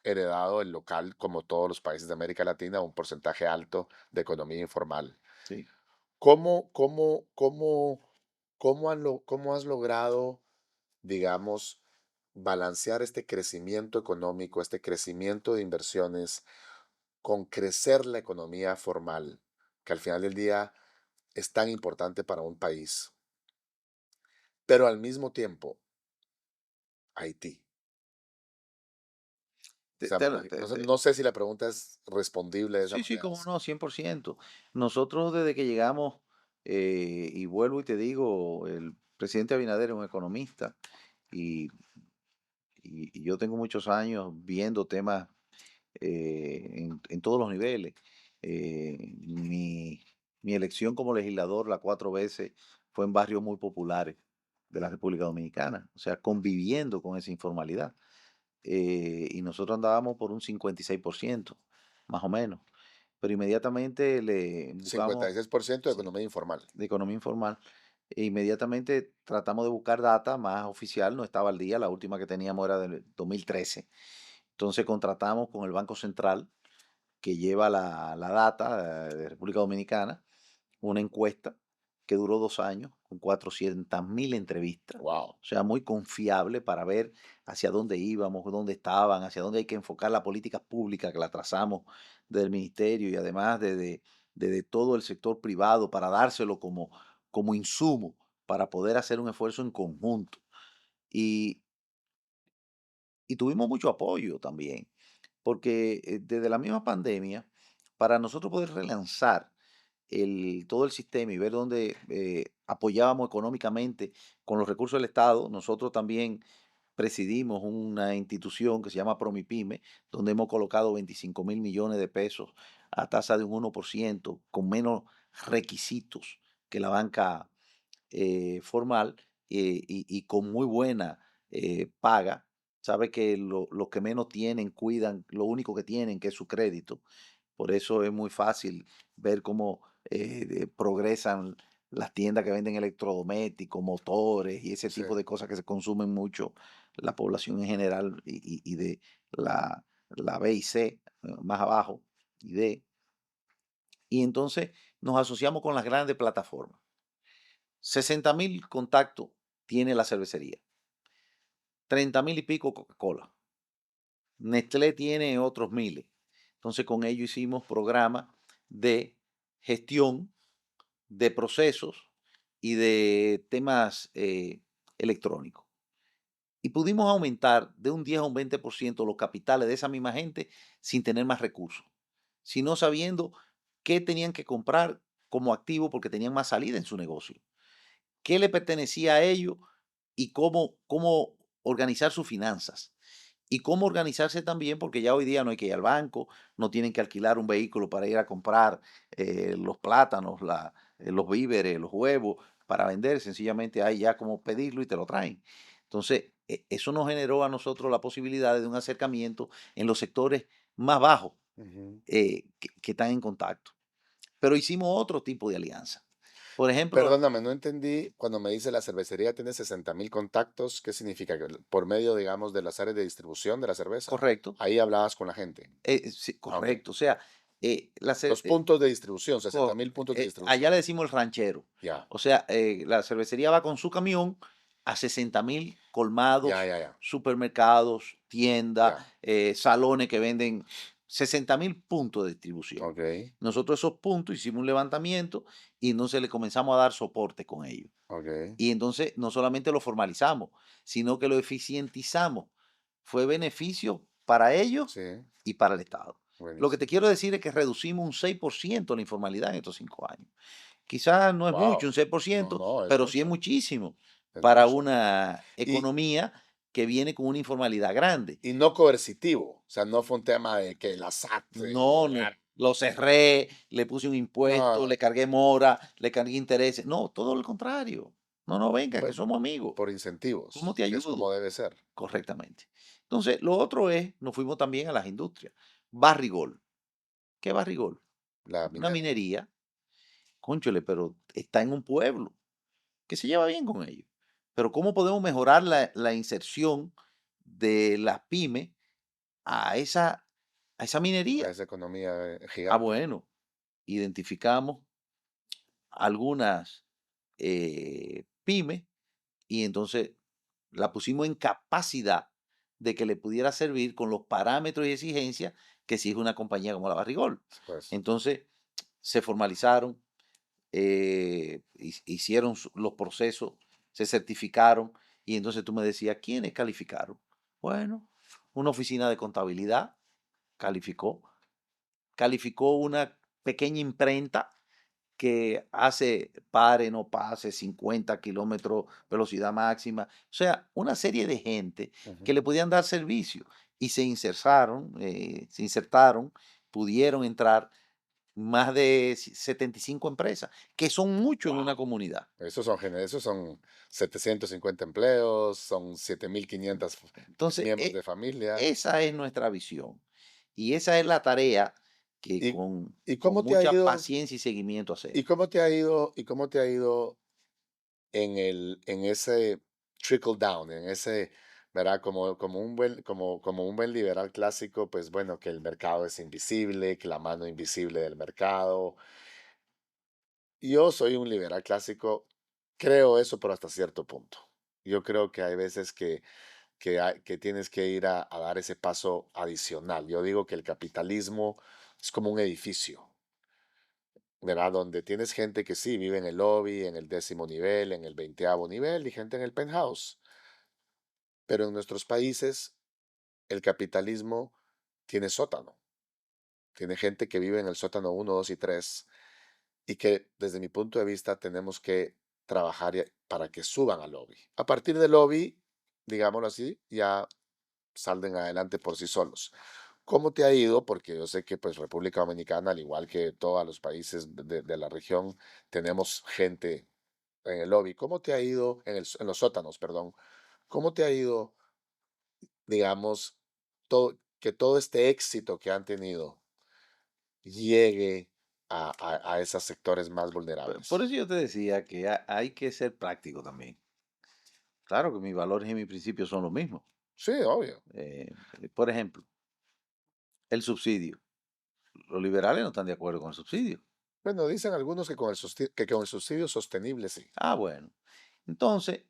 heredado el local, como todos los países de América Latina, un porcentaje alto de economía informal. sí. ¿Cómo, cómo, cómo, cómo has logrado, digamos, balancear este crecimiento económico, este crecimiento de inversiones con crecer la economía formal, que al final del día es tan importante para un país, pero al mismo tiempo, Haití? O Te- sea, te lo- te- te- no sé si la pregunta es respondible de esa sí, sí, manera. cómo no, 100%. Nosotros desde que llegamos, y vuelvo y te digo, el presidente Abinader es un economista y, y yo tengo muchos años viendo temas en todos los niveles. Mi elección como legislador, las 4 veces, fue en barrios muy populares de la República Dominicana, o sea, conviviendo con esa informalidad. Y nosotros andábamos por un 56%, más o menos. Pero inmediatamente le buscamos 56% de sí, economía informal. de economía informal. E inmediatamente tratamos de buscar data más oficial, no estaba al día, la última que teníamos era del 2013. Entonces contratamos con el Banco Central, que lleva la data de República Dominicana, una encuesta que duró 2 años, con 400.000 entrevistas. Wow. O sea, muy confiable para ver hacia dónde íbamos, dónde estaban, hacia dónde hay que enfocar la política pública que la trazamos del ministerio y además de todo el sector privado para dárselo como insumo para poder hacer un esfuerzo en conjunto. Y, y tuvimos mucho apoyo también, porque desde la misma pandemia, para nosotros poder relanzar todo el sistema y ver dónde apoyábamos económicamente con los recursos del Estado, nosotros también presidimos una institución que se llama Promipyme, donde hemos colocado 25.000 millones de pesos a tasa de un 1%, con menos requisitos que la banca formal, y con muy buena paga. Sabe que los que menos tienen cuidan lo único que tienen, que es su crédito. Por eso es muy fácil ver cómo progresan las tiendas que venden electrodomésticos, motores y ese Sí. tipo de cosas que se consumen mucho la población en general y de la B y C, más abajo, y D. Y entonces nos asociamos con las grandes plataformas. 60.000 contactos tiene la cervecería, 30.000 y pico Coca-Cola. Nestlé tiene otros miles. Entonces con ellos hicimos programas de gestión de procesos y de temas electrónicos. Y pudimos aumentar de un 10 a un 20% los capitales de esa misma gente sin tener más recursos, sino sabiendo qué tenían que comprar como activo porque tenían más salida en su negocio, qué le pertenecía a ellos y cómo organizar sus finanzas. Y cómo organizarse también, porque ya hoy día no hay que ir al banco, no tienen que alquilar un vehículo para ir a comprar los plátanos, los víveres, los huevos para vender, sencillamente hay ya como pedirlo y te lo traen. Entonces, eso nos generó a nosotros la posibilidad de un acercamiento en los sectores más bajos Ujú. que están en contacto. Pero hicimos otro tipo de alianza. Por ejemplo, Perdóname, no entendí cuando me dice la cervecería tiene 60,000 contactos, ¿qué significa? Que por medio, digamos, de las áreas de distribución de la cerveza. correcto, Ahí hablabas con la gente. sí, Ah, ok. correcto. O sea, Los puntos de distribución, 60,000 puntos de allá distribución. le decimos el ranchero. Ya, O sea, la cervecería va con su camión a 60.000 ya, colmados, ya, ya, supermercados, tiendas, ya. salones que venden 60.000 puntos de distribución. Ok, Nosotros esos puntos hicimos un levantamiento y entonces le comenzamos a dar soporte con ellos. ok. Y entonces no solamente lo formalizamos, sino que lo eficientizamos. Fue beneficio para ellos Sí, y para el Estado. Lo que te buenísimo. quiero decir es que reducimos un 6% la informalidad en estos 5 años. Quizás no es mucho, Wow. un seis por No, ciento, no, es pero sí es mucho, muchísimo es para mucho. una Y, economía que viene con una informalidad grande. y no coercitivo, o sea, no fue un tema de que la SAT, No, no, lo cerré, le puse un no, impuesto, no, le cargué mora, le cargué intereses. No, todo lo contrario. No, no, venga, que bueno, somos amigos. por ¿Cómo incentivos, te que es ayudo? como debe ser. Correctamente. Entonces, lo otro es, nos fuimos también a las industrias. Barrigol. ¿Qué es Barrigol? La Una minera. minería, cónchole, pero está en un pueblo que se lleva bien con ellos. Pero ¿cómo podemos mejorar la inserción de las pymes a esa A minería? esa economía Ah, gigante. bueno, identificamos algunas pymes y entonces la pusimos en capacidad de que le pudiera servir con los parámetros y exigencias que exige una compañía como la Barrigol. Pues, Entonces se formalizaron, hicieron los procesos, se certificaron y entonces tú me decías, ¿quiénes calificaron? Bueno, una oficina de contabilidad calificó, calificó una pequeña imprenta que hace pare, no pase, 50 kilómetros, velocidad máxima. O sea, una serie de gente ujú. que le podían dar servicio y se insertaron, pudieron entrar más de 75 empresas, que son mucho en Wow. una comunidad. Esos son 750 empleos, son 7,500 Entonces, miembros de familia. esa es nuestra visión y esa es la tarea que ¿Y, y con cómo te ha mucha ido? paciencia y seguimiento ¿Y hacemos. cómo te ha ido? ¿Y cómo te ha ido en ese trickle down, en ese, ¿verdad? Como un buen liberal clásico, pues bueno, que el mercado es invisible, que la mano invisible del mercado. Yo soy un liberal clásico, creo eso, pero hasta cierto punto. Yo creo que hay veces que tienes que ir a dar ese paso adicional. Yo digo que el capitalismo es como un edificio, ¿verdad? Donde tienes gente que sí vive en el lobby, en el 10º nivel, en el 20º nivel y gente en el penthouse. Pero en nuestros países el capitalismo tiene sótano. Tiene gente que vive en el sótano 1, 2 y 3 y que desde mi punto de vista tenemos que trabajar para que suban al lobby. A partir del lobby, digámoslo así, ya salen adelante por sí solos. ¿Cómo te ha ido? Porque yo sé que pues República Dominicana, al igual que todos los países de la región, tenemos gente en el lobby. ¿Cómo te ha ido en los sótanos, perdón? ¿Cómo te ha ido, digamos, que todo este éxito que han tenido llegue a esos sectores más Por vulnerables? eso yo te decía que hay que ser práctico también. Claro que mis valores y mis principios son los mismos. Sí, obvio. Por ejemplo, el subsidio. Los liberales no están de acuerdo con el subsidio. Bueno, dicen algunos que con el subsidio sostenible sí. Ah, bueno. Entonces,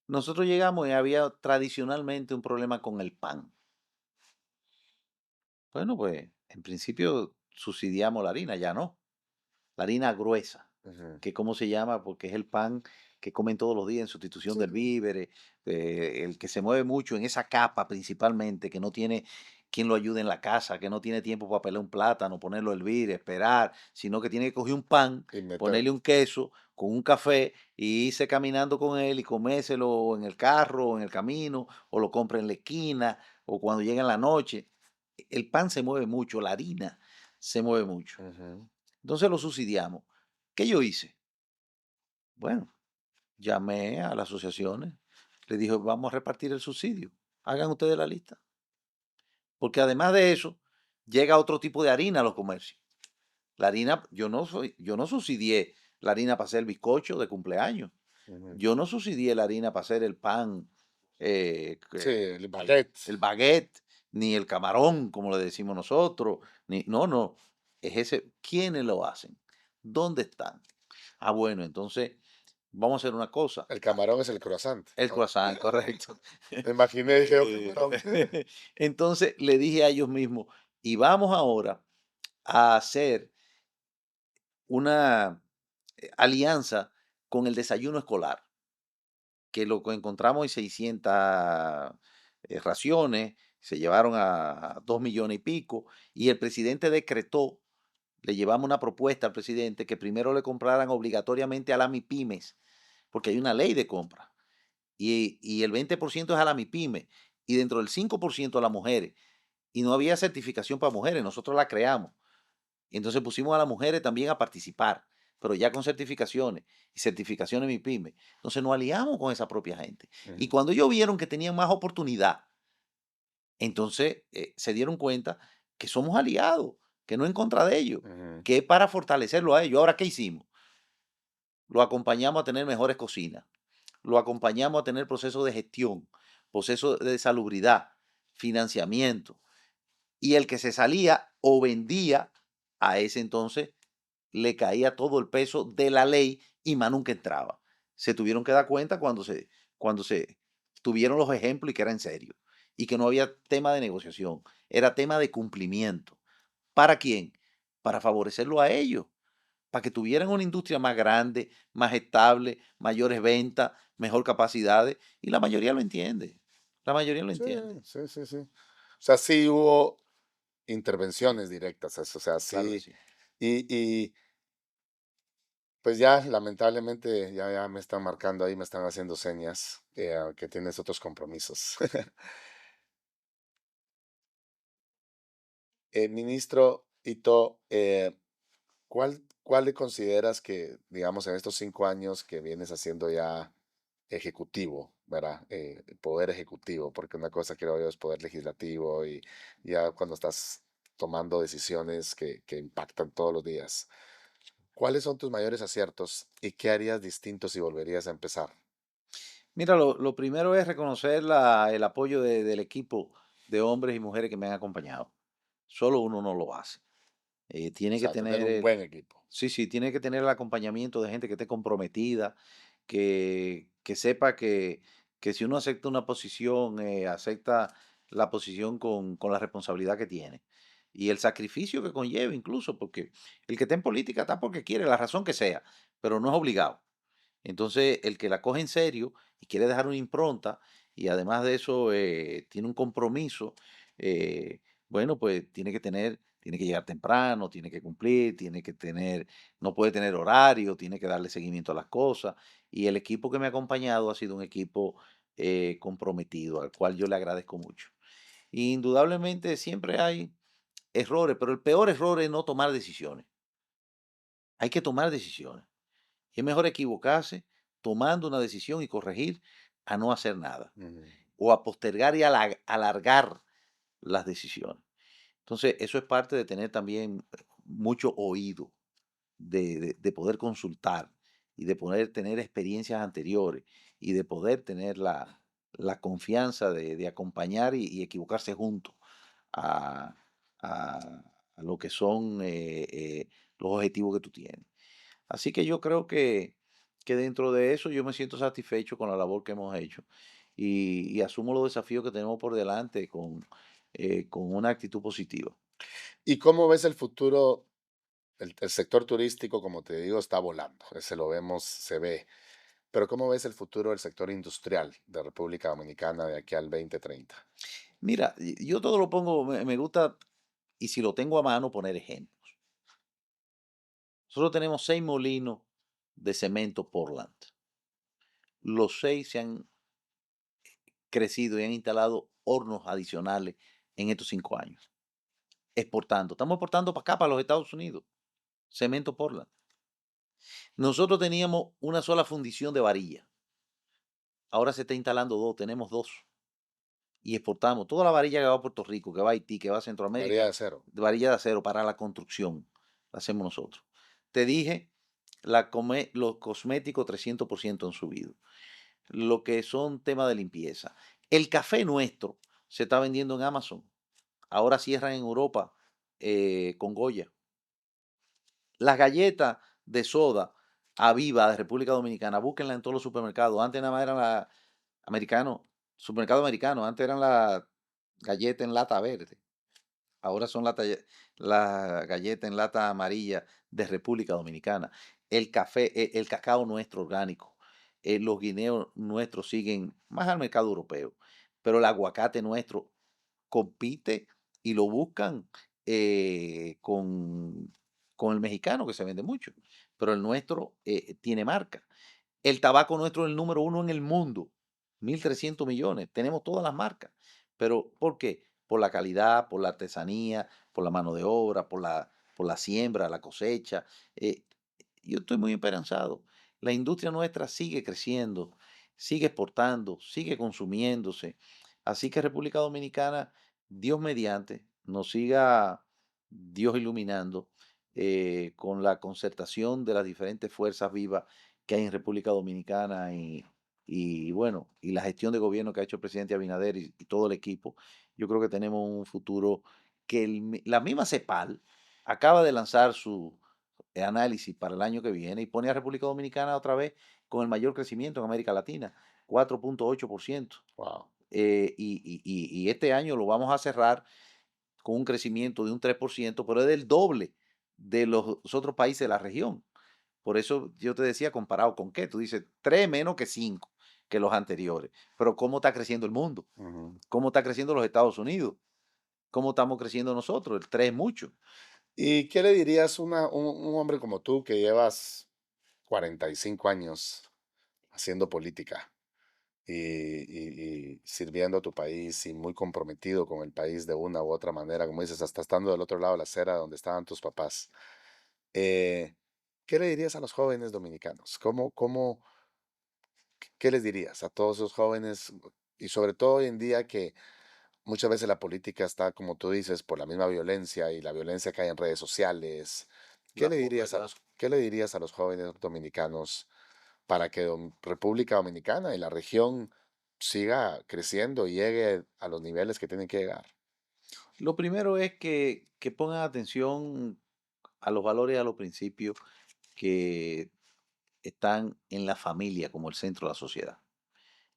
nosotros llegamos y había tradicionalmente un problema con el pan. Bueno, pues en principio subsidiamos la harina, ya no. La harina gruesa, Ujú. que cómo se llama, porque es el pan que comen todos los días en sustitución Sí, del víveres, el que se mueve mucho en esa capa principalmente, que no tiene quien lo ayude en la casa, que no tiene tiempo para pelar un plátano, ponerlo a hervir, esperar, sino que tiene que coger un pan, y meter. ponerle un queso con un café y irse caminando con él y comérselo en el carro, o en el camino, o lo compra en la esquina, o cuando llega en la noche. El pan se mueve mucho, la harina se mueve mucho. Ujú. Entonces lo subsidiamos. ¿Qué yo hice? Bueno, llamé a las asociaciones, le dije, vamos a repartir el subsidio. Hagan ustedes la lista. Porque además de eso, llega otro tipo de harina a los comercios. La harina, yo no subsidié la harina para hacer el bizcocho de cumpleaños. Ujú. Yo no subsidié la harina para hacer el pan, Sí, el baguette. el baguette, ni el camarón, como le decimos nosotros, ni, no, no, es ese, ¿quiénes lo hacen? ¿Dónde están? Ah, bueno, entonces vamos a hacer una cosa, El camarón es el croissant. el croissant, correcto. Me imaginé, dije, oh, Eh, camarón. entonces le dije a ellos mismos, y vamos ahora a hacer una alianza con el desayuno escolar, que lo que encontramos en 600 raciones, se llevaron a 2 millones y pico, y el presidente decretó, le llevamos una propuesta al presidente que primero le compraran obligatoriamente a las MIPIMES, porque hay una ley de compra, y el 20% es a la MIPYME, y dentro del 5% a las mujeres, y no había certificación para mujeres, nosotros la creamos. Y entonces pusimos a las mujeres también a participar, pero ya con certificaciones y certificaciones MIPYME. Entonces nos aliamos con esa propia gente. Y Ujú, cuando ellos vieron que tenían más oportunidad, entonces se dieron cuenta que somos aliados, que no en contra de ellos, ujú. que es para fortalecerlo a ellos. Ahora, ¿qué hicimos? Lo acompañamos a tener mejores cocinas, lo acompañamos a tener procesos de gestión, procesos de salubridad, financiamiento. Y el que se salía o vendía, a ese entonces le caía todo el peso de la ley y más nunca entraba. Se tuvieron que dar cuenta cuando se tuvieron los ejemplos y que era en serio. Y que no había tema de negociación, era tema de cumplimiento. ¿Para quién? Para favorecerlo a ellos, para que tuvieran una industria más grande, más estable, mayores ventas, mejor capacidades. Y la mayoría lo entiende. La mayoría lo Sí, entiende. sí, sí, sí. O sea, sí hubo intervenciones directas, o sea, Claro que sí. sí. Y pues ya, lamentablemente, ya me están marcando ahí, me están haciendo señas que tienes otros compromisos. Ministro Ito, ¿cuál le consideras que, digamos, en estos 5 años que vienes haciendo ya ejecutivo, ¿verdad? Poder ejecutivo, porque una cosa creo yo es poder legislativo y ya cuando estás tomando decisiones que impactan todos los días. ¿Cuáles son tus mayores aciertos y qué harías distinto si volverías a empezar? Mira, lo primero es reconocer el apoyo del equipo de hombres y mujeres que me han acompañado. Solo uno no lo hace. O Tiene que sea, tener tener un buen equipo. sí, sí, tiene que tener el acompañamiento de gente que esté comprometida, que sepa que si uno acepta una posición, acepta la posición con la responsabilidad que tiene. Y el sacrificio que conlleva incluso, porque el que está en política está porque quiere, la razón que sea, pero no es obligado. Entonces, el que la coge en serio y quiere dejar una impronta y además de eso tiene un compromiso, bueno, pues tiene que llegar temprano, tiene que cumplir, tiene que tener, no puede tener horario, tiene que darle seguimiento a las cosas. Y el equipo que me ha acompañado ha sido un equipo comprometido, al cual yo le agradezco mucho. Y indudablemente siempre hay errores, pero el peor error es no tomar decisiones. Hay que tomar decisiones. Y es mejor equivocarse tomando una decisión y corregir a no hacer nada Ujú. o a postergar y alargar las decisiones. Entonces, eso es parte de tener también mucho oído, de poder consultar y de poder tener experiencias anteriores y de poder tener la confianza de acompañar y equivocarse juntos a, a lo que son los objetivos que tú tienes. Así que yo creo que dentro de eso yo me siento satisfecho con la labor que hemos hecho y asumo los desafíos que tenemos por delante con una actitud positiva. ¿Y cómo ves el futuro? El sector turístico, como te digo, está volando. Ese lo vemos, se ve. Pero ¿cómo ves el futuro del sector industrial de República Dominicana de aquí al 2030? Mira, yo todo lo pongo, me gusta, y si lo tengo a mano, poner ejemplos. Nosotros tenemos 6 molinos de cemento Portland. Los 6 se han crecido y han instalado hornos adicionales en estos 5 años, exportando. Estamos exportando para acá, para los Estados Unidos, cemento Portland. Nosotros teníamos una sola fundición de varilla. Ahora se está instalando dos, tenemos dos. Y exportamos toda la varilla que va a Puerto Rico, que va a Haití, que va a Varía Centroamérica, de cero. de varilla de acero para la construcción. La hacemos nosotros. Te dije Los cosméticos 300% han subido. Lo que son temas de limpieza. El café nuestro se está vendiendo en Amazon. Ahora cierran en Europa con Goya. Las galletas de soda Aviva de República Dominicana, búsquenla en todos los supermercados. Antes nada más eran la americano, supermercado americano, antes eran la galleta en lata verde. Ahora son la galleta en lata amarilla de República Dominicana. El café, el cacao nuestro orgánico. Los guineos nuestros siguen más al mercado europeo. Pero el aguacate nuestro compite y lo buscan con el mexicano, que se vende mucho. Pero el nuestro tiene marca. El tabaco nuestro es el número uno en el mundo, 1.300 millones. Tenemos todas las marcas. Pero ¿por qué? Por la calidad, por la artesanía, por la mano de obra, por la siembra, la cosecha. Eh, yo estoy muy esperanzado. La industria nuestra sigue creciendo, sigue exportando, sigue consumiéndose. Así que República Dominicana, Dios mediante, nos siga Dios iluminando con la concertación de las diferentes fuerzas vivas que hay en República Dominicana y bueno, y la gestión de gobierno que ha hecho el presidente Abinader y todo el equipo. Yo creo que tenemos un futuro que la misma CEPAL acaba de lanzar su análisis para el año que viene y pone a República Dominicana otra vez con el mayor crecimiento en América Latina, 4,8%. Wow. Y este año lo vamos a cerrar con un crecimiento de un 3%, pero es del doble de los otros países de la región. Por eso yo te decía, comparado con qué, tú dices 3 menos que 5 que los anteriores. Pero ¿cómo está creciendo el mundo? Ujú. ¿Cómo está creciendo los Estados Unidos? ¿Cómo estamos creciendo nosotros? El 3 es mucho. ¿Y qué le dirías a un hombre como tú que llevas 45 años haciendo política y sirviendo a tu país y muy comprometido con el país de una u otra manera, como dices, hasta estando del otro lado de la acera donde estaban tus papás? Eh, ¿Qué le dirías a los jóvenes dominicanos? ¿Qué les dirías a todos esos jóvenes? Y sobre todo hoy en día que muchas veces la política está, como tú dices, por la misma violencia y la violencia que hay en redes sociales. La posverdad. ¿Qué le dirías a los jóvenes dominicanos para que República Dominicana y la región siga creciendo y llegue a los niveles que tienen que llegar? Lo primero es que pongan atención a los valores y a los principios que están en la familia como el centro de la sociedad.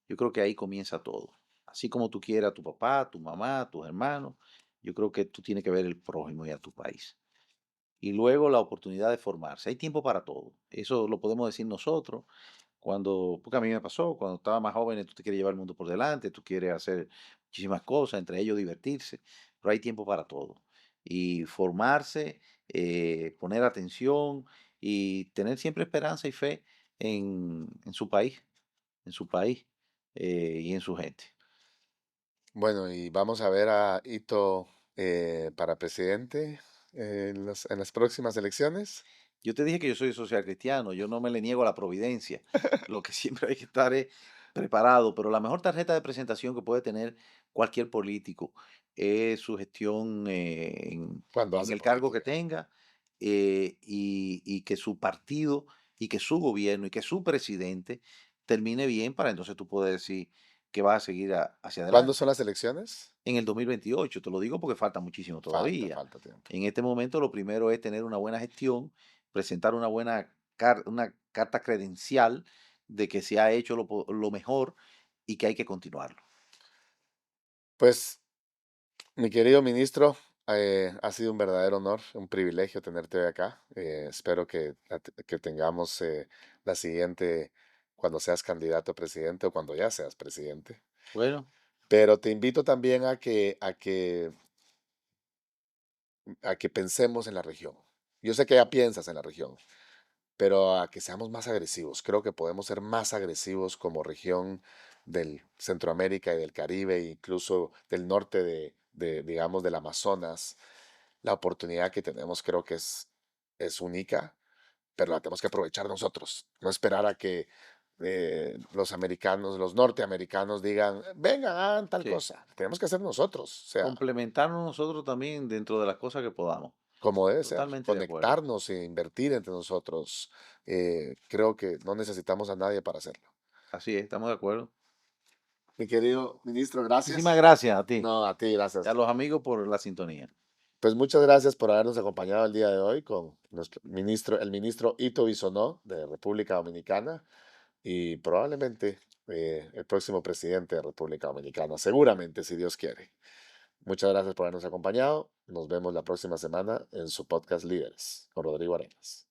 Yo creo que ahí comienza todo. Así como tú quieres a tu papá, a tu mamá, a tus hermanos, yo creo que tú tienes que ver el prójimo y a tu país. Y luego la oportunidad de formarse. Hay tiempo para todo. Eso lo podemos decir nosotros. Porque a mí me pasó, cuando estaba más joven, tú te quieres llevar el mundo por delante, tú quieres hacer muchísimas cosas, entre ellos divertirse, pero hay tiempo para todo. Y formarse, poner atención y tener siempre esperanza y fe en su país y en su gente. Bueno, y vamos a ver a Ito para presidente en las próximas elecciones. Yo te dije que yo soy social cristiano, yo no me le niego a la providencia. Lo que siempre hay que estar es preparado, pero la mejor tarjeta de presentación que puede tener cualquier político es su gestión Cuando en hace el cargo que política. tenga y que su partido y que su gobierno y que su presidente termine bien para entonces tú poder decir que vas a seguir hacia ¿Cuándo son adelante. las elecciones? En el 2028, te lo digo porque falta muchísimo todavía. Falta tiempo. En este momento lo primero es tener una buena gestión, presentar una carta credencial de que se ha hecho lo mejor y que hay que continuarlo. Pues, mi querido ministro, ha sido un verdadero honor, un privilegio tenerte hoy acá. Espero que tengamos la siguiente cuando seas candidato a presidente o cuando ya seas presidente. Bueno, Pero te invito también a que pensemos en la región. Yo sé que ya piensas en la región, pero a que seamos más agresivos. Creo que podemos ser más agresivos como región del Centroamérica y del Caribe, incluso del norte digamos, del Amazonas. La oportunidad que tenemos creo que es única, pero la tenemos que aprovechar nosotros, no esperar a que los americanos, los norteamericanos digan, vengan, hagan tal sí. cosa. Tenemos que hacer nosotros. O sea, Complementarnos nosotros también dentro de las cosas que podamos. como debe ser, Totalmente de acuerdo. conectarnos e invertir entre nosotros. Creo que no necesitamos a nadie para hacerlo. Así es, estamos de acuerdo. Mi querido ministro, Muchísimas gracias. gracias a ti No, a ti, y gracias. a los amigos por la sintonía. Pues muchas gracias por habernos acompañado el día de hoy con nuestro ministro, el ministro Ito Bisonó de República Dominicana y probablemente el próximo presidente de República Dominicana, seguramente, si Dios quiere. Muchas gracias por habernos acompañado. Nos vemos la próxima semana en su podcast Líderes con Rodrigo Arenas.